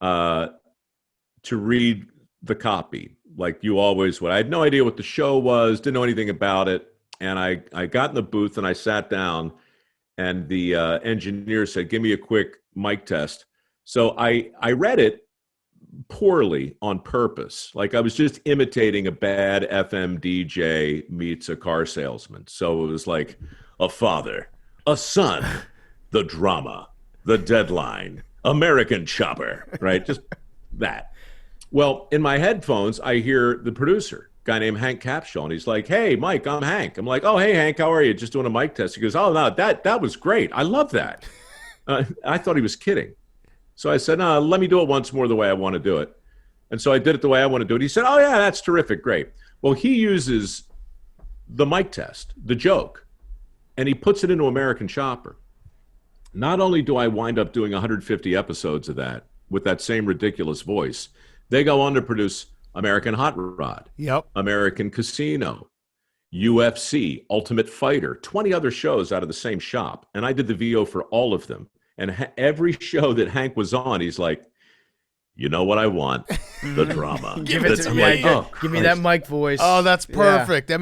to read the copy like you always would. I had no idea what the show was, didn't know anything about it. And I got in the booth and I sat down and the engineer said, give me a quick mic test. So I read it poorly on purpose. Like I was just imitating a bad FM DJ meets a car salesman. So it was like a father, a son, the drama, the deadline, American Chopper, right? Just that. Well, in my headphones, I hear the producer, guy named Hank Capshaw, and he's like, hey, Mike, I'm Hank. I'm like, oh, hey, Hank, how are you? Just doing a mic test. He goes, oh, no, that was great. I love that. I thought he was kidding. So I said, no, let me do it once more the way I want to do it. And so I did it the way I want to do it. He said, oh, yeah, that's terrific. Great. Well, he uses the mic test, the joke, and he puts it into American Chopper. Not only do I wind up doing 150 episodes of that with that same ridiculous voice, they go on to produce American Hot Rod, American Casino, UFC, Ultimate Fighter, 20 other shows out of the same shop. And I did the VO for all of them. And every show that Hank was on, he's like, you know what I want? The drama. Give it to me. Give me that mic voice. Oh, that's perfect. Yeah.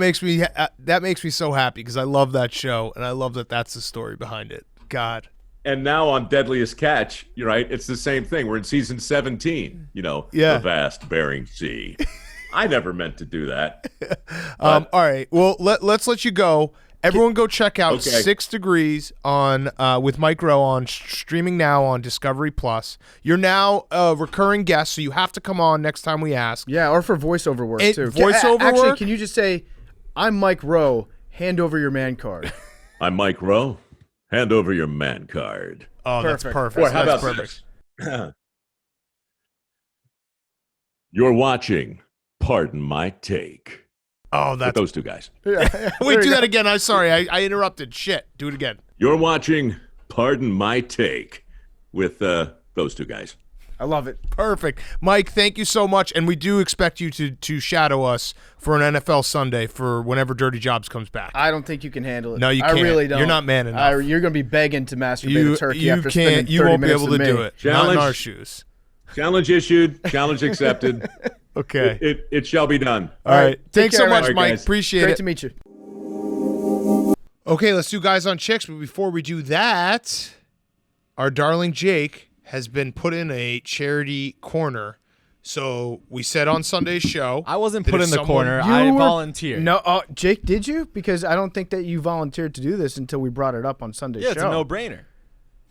That makes me so happy because I love that show and I love that that's the story behind it. God. And now on Deadliest Catch, you're right. It's the same thing. We're in season 17. The vast Bering Sea. I never meant to do that. All right. Well, let's let you go. Everyone go check out 6 Degrees on with Mike Rowe on streaming now on Discovery Plus. You're now a recurring guest, so you have to come on next time we ask. Yeah, or for voiceover work too. Voiceover work? Can you just say, I'm Mike Rowe, hand over your man card. I'm Mike Rowe. Hand over your man card. Oh, Perfect. that's perfect. Or how That's about perfect. this? You're watching Pardon My Take. Oh, With that's. those two guys. Wait, do that again. I'm sorry. I interrupted. Shit. Do it again. You're watching Pardon My Take with those two guys. I love it. Perfect. Mike, thank you so much. And we do expect you to shadow us for an NFL Sunday for whenever Dirty Jobs comes back. I don't think you can handle it. No, you I can't. really don't. You're not man enough. You're going to be begging to masturbate a turkey after can't. spending 30 You won't be minutes able to with do me. it. Challenge. Not in our shoes. Challenge issued. Challenge accepted. Okay. It shall be done. All right. Thanks so care, much, man. Mike. guys. Appreciate Great it. to meet you. Okay, let's do Guys on Chicks. But before we do that, our darling Jake has been put in a charity corner. So we said on Sunday's show. I wasn't that put if in the someone- corner. You I were- volunteered. No, Jake, did you? Because I don't think that you volunteered to do this until we brought it up on Sunday's Yeah, show. it's a no-brainer.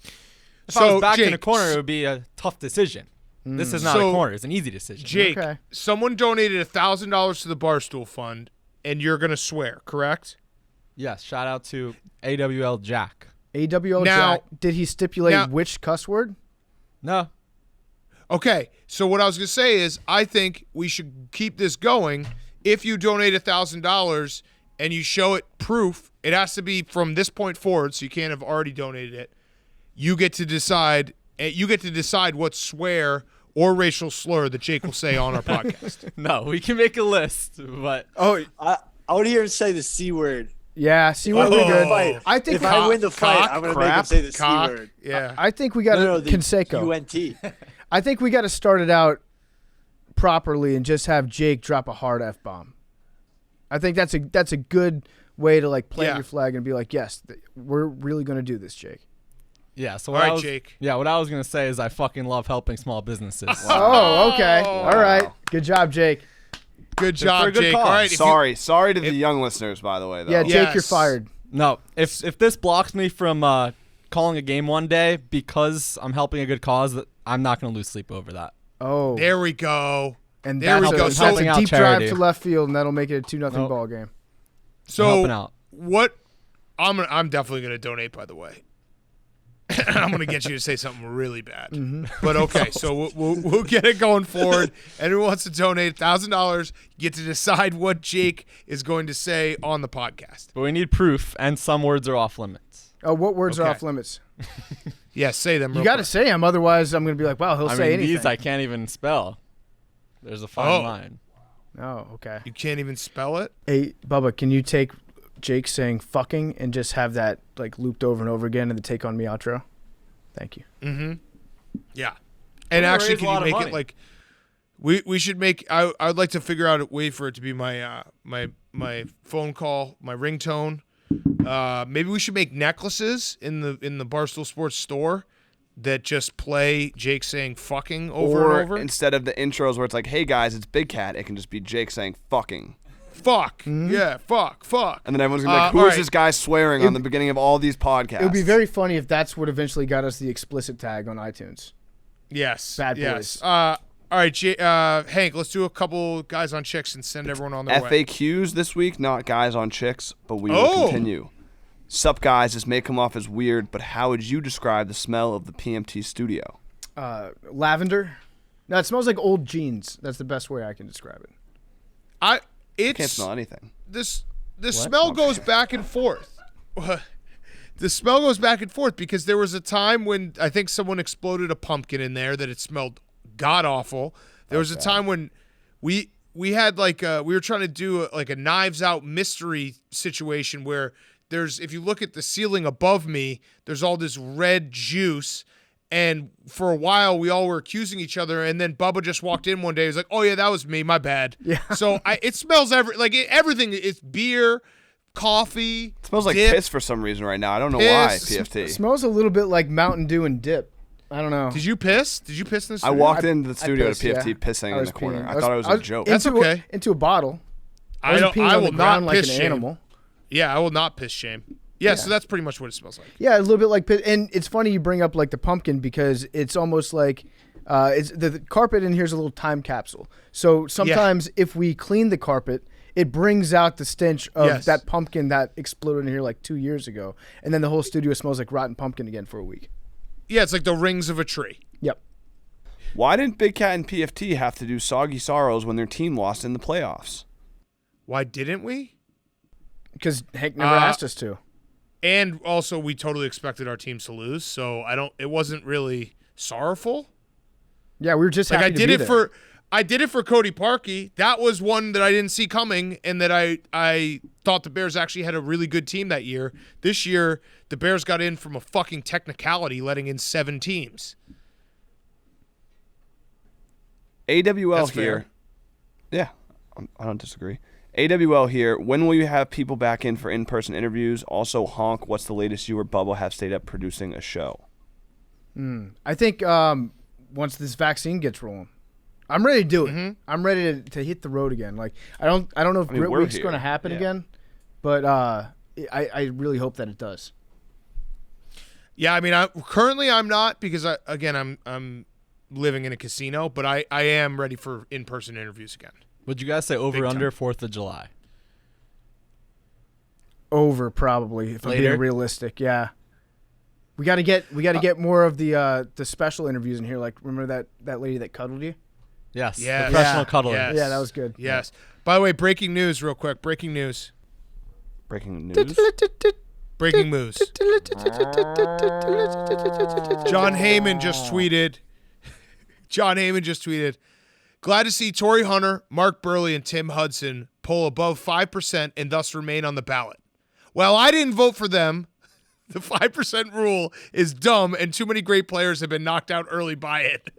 If So, I was back in the Jake, corner, it would be a tough decision. This is not So, a corner. It's an easy decision. Jake, Okay. someone donated $1,000 to the Barstool Fund, and you're going to swear, correct? Yes, shout out to AWL Jack. AWL Now- Jack, did he stipulate now- which cuss word? No. Okay, so what I was going to say is I think we should keep this going. If you donate $1,000 and you show it proof, it has to be from this point forward, so you can't have already donated it. You get to decide what swear or racial slur that Jake will say on our podcast. No, we can make a list, but Oh, I would hear him say the C word. yeah. See what we Oh. good. Fight. I think If I win the fight, cock, I'm going to make him crap, say the C cock. word. Yeah. I think we got to No, the Conseco. UNT. I think we got to start it out properly and just have Jake drop a hard F bomb. I think that's a good way to like plant Yeah. your flag and be like, yes, we're really going to do this, Jake. yeah. So All what right, I was, Jake. Yeah, what I was gonna say is I fucking love helping small businesses. Oh, okay. All right. Good job, Jake. Good for job, a good Jake. cause. All right. Sorry to the young listeners, by the way. Though. Yeah, Jake, Yes. you're fired. No, if this blocks me from calling a game one day because I'm helping a good cause, I'm not gonna lose sleep over that. Oh, There we go. and there we that's go. a, So- that's a Helping deep out drive charity. to left field, and that'll make it a 2-0 Nope. ball game. So helping out. what? I'm definitely going to donate. By the way, I'm going to get you to say something really bad. Mm-hmm. But okay, so we'll get it going forward. Anyone wants to donate $1,000, get to decide what Jake is going to say on the podcast. But we need proof, and some words are off limits. Oh, what words are Okay. off limits? Yes, say them. You real got to quick. say them, otherwise I'm going to be like, wow, he'll I say mean, anything. these I can't even spell. There's a fine Oh. line. Oh, okay. You can't even spell it. Hey, Bubba, can you take Jake saying fucking and just have that like looped over and over again in the Take On Me outro? Thank you. Yeah. And gonna actually, raise a can lot you of make money. it like we should make? I would like to figure out a way for it to be my my phone call, my ringtone. Maybe we should make necklaces in the Barstool Sports store that just play Jake saying "fucking" over Or and over. instead of the intros where it's like, "Hey guys, it's Big Cat," it can just be Jake saying "fucking," Fuck. Yeah. Fuck. and then everyone's gonna be like, "Who all is right. this guy swearing on the beginning of all these podcasts?" It would be very funny if that's what eventually got us the explicit tag on iTunes. Yes. Bad yes. boys. All right, Hank. Let's do a couple guys on chicks and send everyone on their way. FAQs this week, not guys on chicks, but we will Oh. continue. Sup guys, this may come off as weird, but how would you describe the smell of the PMT studio? Lavender. No, it smells like old jeans. That's the best way I can describe it. It's Can't smell anything. the smell goes back and forth. The smell goes back and forth because there was a time when I think someone exploded a pumpkin in there that it smelled god awful. There was a time when we had like we were trying to do a Knives Out mystery situation where if you look at the ceiling above me, there's all this red juice. And for a while, we all were accusing each other, and then Bubba just walked in one day. He was like, "Oh yeah, that was me. My bad." Yeah. So it smells everything. It's beer, coffee. It smells like dip. piss for some reason right now. I don't know why, Piss. PFT. It smells a little bit like Mountain Dew and dip. I don't know. Did you piss? Did you piss in the I studio? walked into the studio pissed, to PFT yeah. pissing I in was the corner. peeing. I thought it was a joke. That's into okay. Into a bottle. I wasn't don't. peeing I on will the ground not like piss an shame. animal. Yeah, I will not piss shame. Yeah, so that's pretty much what it smells like. Yeah, a little bit like piss. And it's funny you bring up like the pumpkin because it's almost like it's the carpet in here is a little time capsule. So sometimes if we clean the carpet, it brings out the stench of Yes. that pumpkin that exploded in here like 2 years ago, and then the whole studio smells like rotten pumpkin again for a week. Yeah, it's like the rings of a tree. Yep. Why didn't Big Cat and PFT have to do Soggy Sorrows when their team lost in the playoffs? Why didn't we? Because Hank never asked us to. And also, we totally expected our teams to lose, so it wasn't really sorrowful. Yeah, we were just happy I to did be it there. I did it for Cody Parkey. That was one that I didn't see coming, and that I thought the Bears actually had a really good team that year. This year, the Bears got in from a fucking technicality, letting in 7 teams. AWL That's here. fair. Yeah, I don't disagree. AWL here. When will you have people back in for in-person interviews? Also, Honk, what's the latest you or Bubba have stayed up producing a show? I think once this vaccine gets rolling, I'm ready to do it. Mm-hmm. I'm ready to hit the road again. Like I don't know if Grit we're Week's here. going to happen Yeah. again, but I really hope that it does. Yeah, I mean, I'm not because I'm living in a casino, but I am ready for in-person interviews again. Would you guys say over Big under 4th of July? Over probably if I'm Later? being realistic. Yeah, we got to get more of the special interviews in here. Like remember that lady that cuddled you? Yes. Yes. The professional Yeah. cuddling. Yes. Yeah, that was good. Yes. By the way, breaking news real quick. Breaking news. Breaking news. Breaking news. John Heyman just tweeted, glad to see Torrey Hunter, Mark Burley, and Tim Hudson pull above 5% and thus remain on the ballot. Well, I didn't vote for them. The 5% rule is dumb, and too many great players have been knocked out early by it.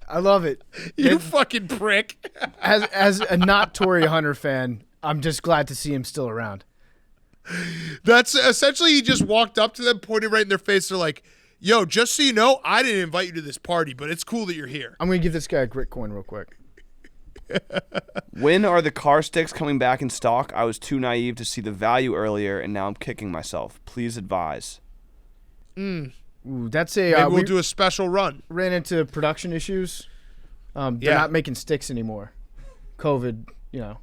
I love it. You fucking prick. As a not Torrey Hunter fan, I'm just glad to see him still around. That's essentially, he just walked up to them, pointed right in their face. They're like, yo, just so you know, I didn't invite you to this party, but it's cool that you're here. I'm going to give this guy a grit coin real quick. When are the car sticks coming back in stock? I was too naive to see the value earlier, and now I'm kicking myself. Please advise. Ooh, that's a Maybe we we'll do a special run. ran into production issues. They're Yeah. not making sticks anymore. COVID, you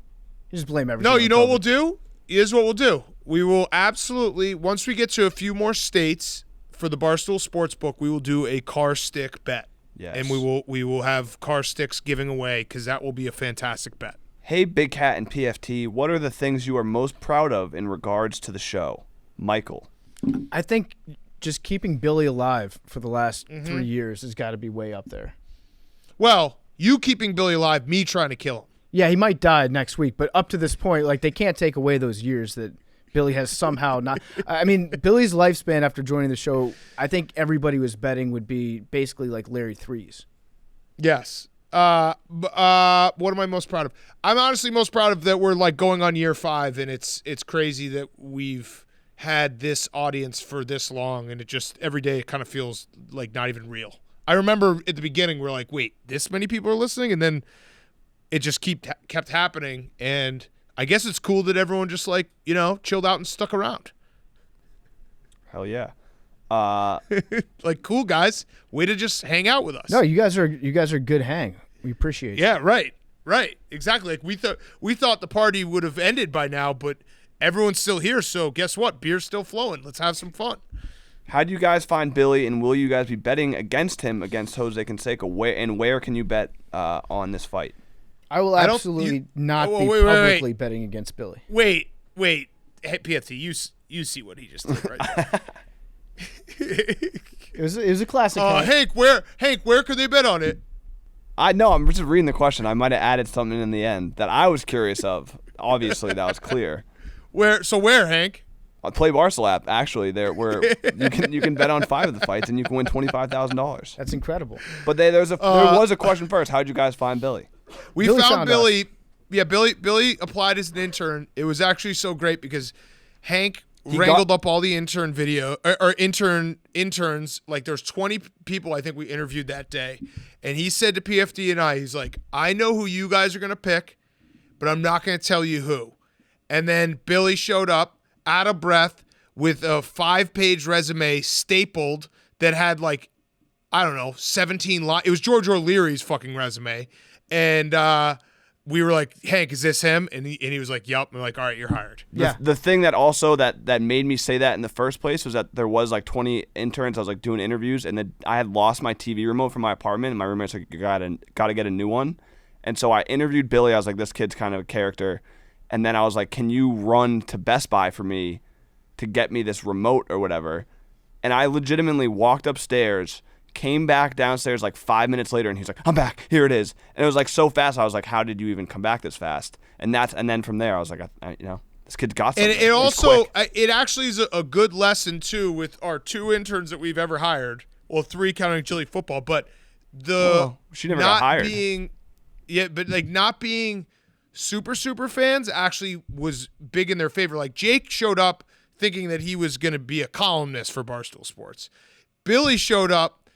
just blame everything. No, on you know what COVID. we'll do? Here's what we'll do. We will absolutely, once we get to a few more states for the Barstool Sports book, we will do a car stick bet. Yes. And we will have car sticks giving away because that will be a fantastic bet. Hey, Big Cat and PFT, what are the things you are most proud of in regards to the show? Michael. I think just keeping Billy alive for the last 3 years has got to be way up there. Well, you keeping Billy alive, me trying to kill him. Yeah, he might die next week, but up to this point, like they can't take away those years that Billy has somehow not. I mean, Billy's lifespan after joining the show, I think everybody was betting would be basically like Larry 3's. Yes. What am I most proud of? I'm honestly most proud of that we're like going on year 5, and it's crazy that we've had this audience for this long, and it just every day it kind of feels like not even real. I remember at the beginning we're like, wait, this many people are listening, and then it just kept happening, and I guess it's cool that everyone just like, chilled out and stuck around. Hell yeah. Like, cool guys, way to just hang out with us. No, you guys are good hang. We appreciate you. Yeah, right, exactly. Like we thought the party would have ended by now, but everyone's still here. So guess what? Beer's still flowing. Let's have some fun. How do you guys find Billy, and will you guys be betting against him against Jose Canseco? Where can you bet on this fight? I will don't- absolutely not Oh, be wait. publicly betting against Billy. Wait. Hey, PFT, you see what he just did, right? It was a classic. hang. Hank, where could they bet on it? I know, I'm just reading the question. I might have added something in the end that I was curious of. Obviously, that was clear. Where, Hank? Play Barstool app, actually, there where you can bet on 5 of the fights and you can win $25,000. That's incredible. But there was a question first. How'd you guys find Billy? We Billy found found Billy. Yeah, Billy applied as an intern. It was actually so great because Hank wrangled up all the intern video or interns. Like there's 20 people I think we interviewed that day, and he said to PFD and he's like, I know who you guys are gonna pick, but I'm not gonna tell you who. And then Billy showed up out of breath with a 5-page resume stapled that had like, I don't know, 17 lines. It was George O'Leary's fucking resume. And we were like, Hank, is this him? And he was like, yup. And we're like, all right, you're hired. The thing that also that made me say that in the first place was that there was like 20 interns. I was like doing interviews, and then I had lost my TV remote from my apartment, and my roommate's like, you got to get a new one. And so I interviewed Billy. I was like, this kid's kind of a character. And then I was like, can you run to Best Buy for me to get me this remote or whatever? And I legitimately walked upstairs, came back downstairs like 5 minutes later, and he's like, I'm back. Here it is. And it was like so fast. I was like, how did you even come back this fast? And then from there, I was like, this kid's got something. And it also, it actually is a good lesson too with our 2 interns that we've ever hired. Well, 3 counting Chili Football, but she never got hired. Not being super fans actually was big in their favor. Like Jake showed up thinking that he was going to be a columnist for Barstool Sports. Billy showed up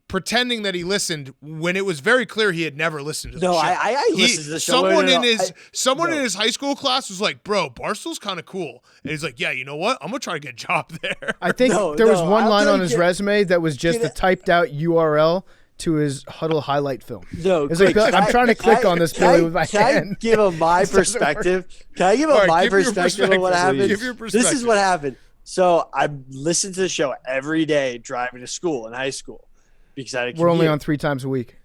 pretending that he listened when it was very clear he had never listened to the show. I listened to the show. Someone in his high school class was like, bro, Barstool's kind of cool. And he's like, yeah, you know what? I'm going to try to get a job there. I think there was one line on his resume that was just a typed out URL to his Huddle highlight film. No, it's like, I'm trying to click on this Billy with my hand. Can I give him my perspective? Can I give him my perspective on what happened? Give your perspective. This is what happened. So I listened to the show every day driving to school in high school. Because I had a commute. We're only on 3 times a week.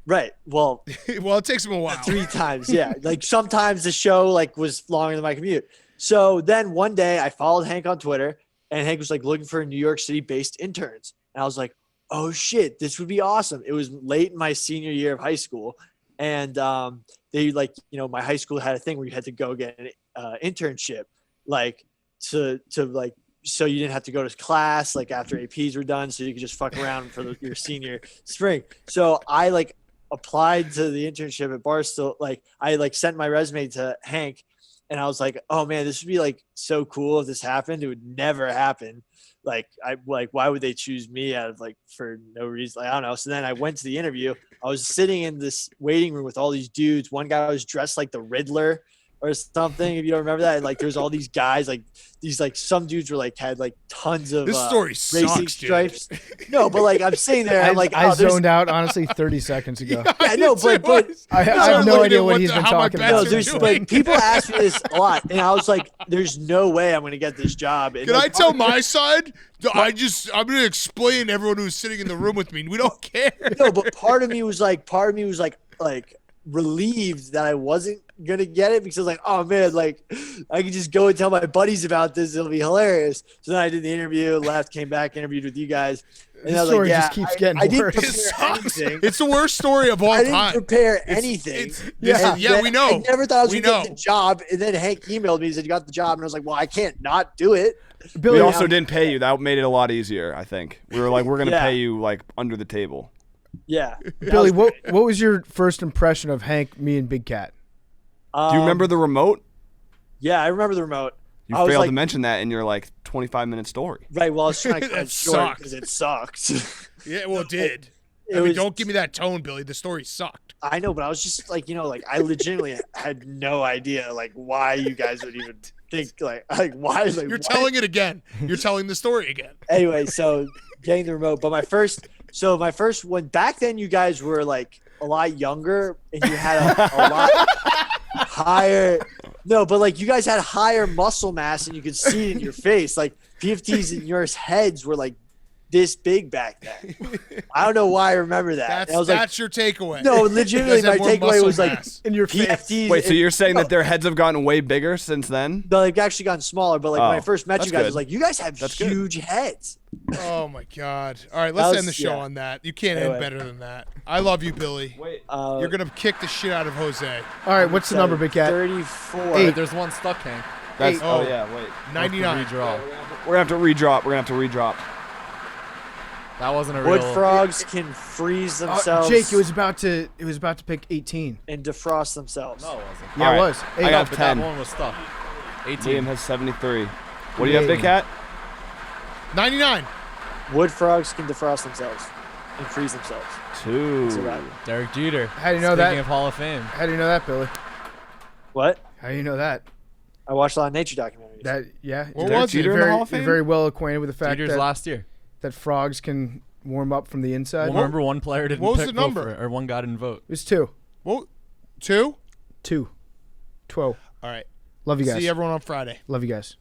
Right. Well, it takes him a while. 3 times, yeah. Like sometimes the show was longer than my commute. So then one day I followed Hank on Twitter, and Hank was like looking for New York City based interns. And I was like, oh shit, this would be awesome. It was late in my senior year of high school. And they my high school had a thing where you had to go get an internship, so you didn't have to go to class after APs were done, so you could just fuck around for your senior spring. So I applied to the internship at Barstool. I sent my resume to Hank, and I was like, oh man, this would be so cool if this happened. It would never happen. Why would they choose me out of for no reason? I don't know. So then I went to the interview. I was sitting in this waiting room with all these dudes. One guy was dressed like the Riddler or something, if you don't remember that. And there's all these guys, some dudes were had tons of this story racing sucks, stripes. No, but I'm sitting there, I'm I zoned out honestly 30 seconds ago. I know, but I have no idea what he's been talking about. No, there's people ask me this a lot, and I was like, "There's no way I'm going to get this job." And Can I tell my side? I'm going to explain to everyone who's sitting in the room with me. We don't care. No, but part of me was relieved that I wasn't gonna get it, because I was like, oh man, I could just go and tell my buddies about this, it'll be hilarious. So then I did the interview, left, came back, interviewed with you guys, and this story just keeps getting worse. It's the worst story of all time. I didn't prepare anything. We know. I never thought I was gonna get the job, and then Hank emailed me and said, you got the job, and I was like, well, I can't not do it. Billy, we also didn't pay you. That made it a lot easier, I think. We were like, we're gonna pay you under the table. Yeah. Billy, what was your first impression of Hank, me, and Big Cat? Do you remember the remote? Yeah, I remember the remote. You failed to mention that in your 25-minute story. Right. Well, I was trying to cut it short because it sucked. Yeah, well, it did. Don't give me that tone, Billy. The story sucked. I know, but I was just I legitimately had no idea why you guys would even think why. You're telling it again. You're telling the story again. Anyway, so getting the remote, but my first one back then, you guys were a lot younger, and you had a lot higher. No, but you guys had higher muscle mass, and you could see it in your face. PFTs in your heads were this big back then. I don't know why I remember that. That's your takeaway. No, legitimately, my takeaway was in your face. PFTs. Wait, so you're saying that their heads have gotten way bigger since then? No, they've actually gotten smaller. But when I first met you guys, I was you guys have huge heads. Oh my God! All right, let's end the show on that. You can't end better than that. I love you, Billy. Wait, you're gonna kick the shit out of Jose. All right, what's the number, Big Cat? 34. 8. There's one stuck, Hank. Wait. 99. Redraw. We're gonna have to redrop. That wasn't a real. Wood frogs can freeze themselves. Jake, it was about to pick 18 and defrost themselves. No, it wasn't. Yeah, it was. I got but 10. that one was stuck. 18. Liam has 73. What do you have, Big Cat? 99. Wood frogs can defrost themselves and freeze themselves. 2. Derek Jeter. How do you know that? Speaking of Hall of Fame. How do you know that, Billy? What? How do you know that? I watched a lot of nature documentaries. What was Jeter it? in the Hall of Fame? You're very well acquainted with the fact Jeter's that last year. that frogs can warm up from the inside. Well, remember one player didn't what was pick the number? or one guy didn't vote. It was 2. Well, 2? 2. 12. All right. Love you guys. See everyone on Friday. Love you guys.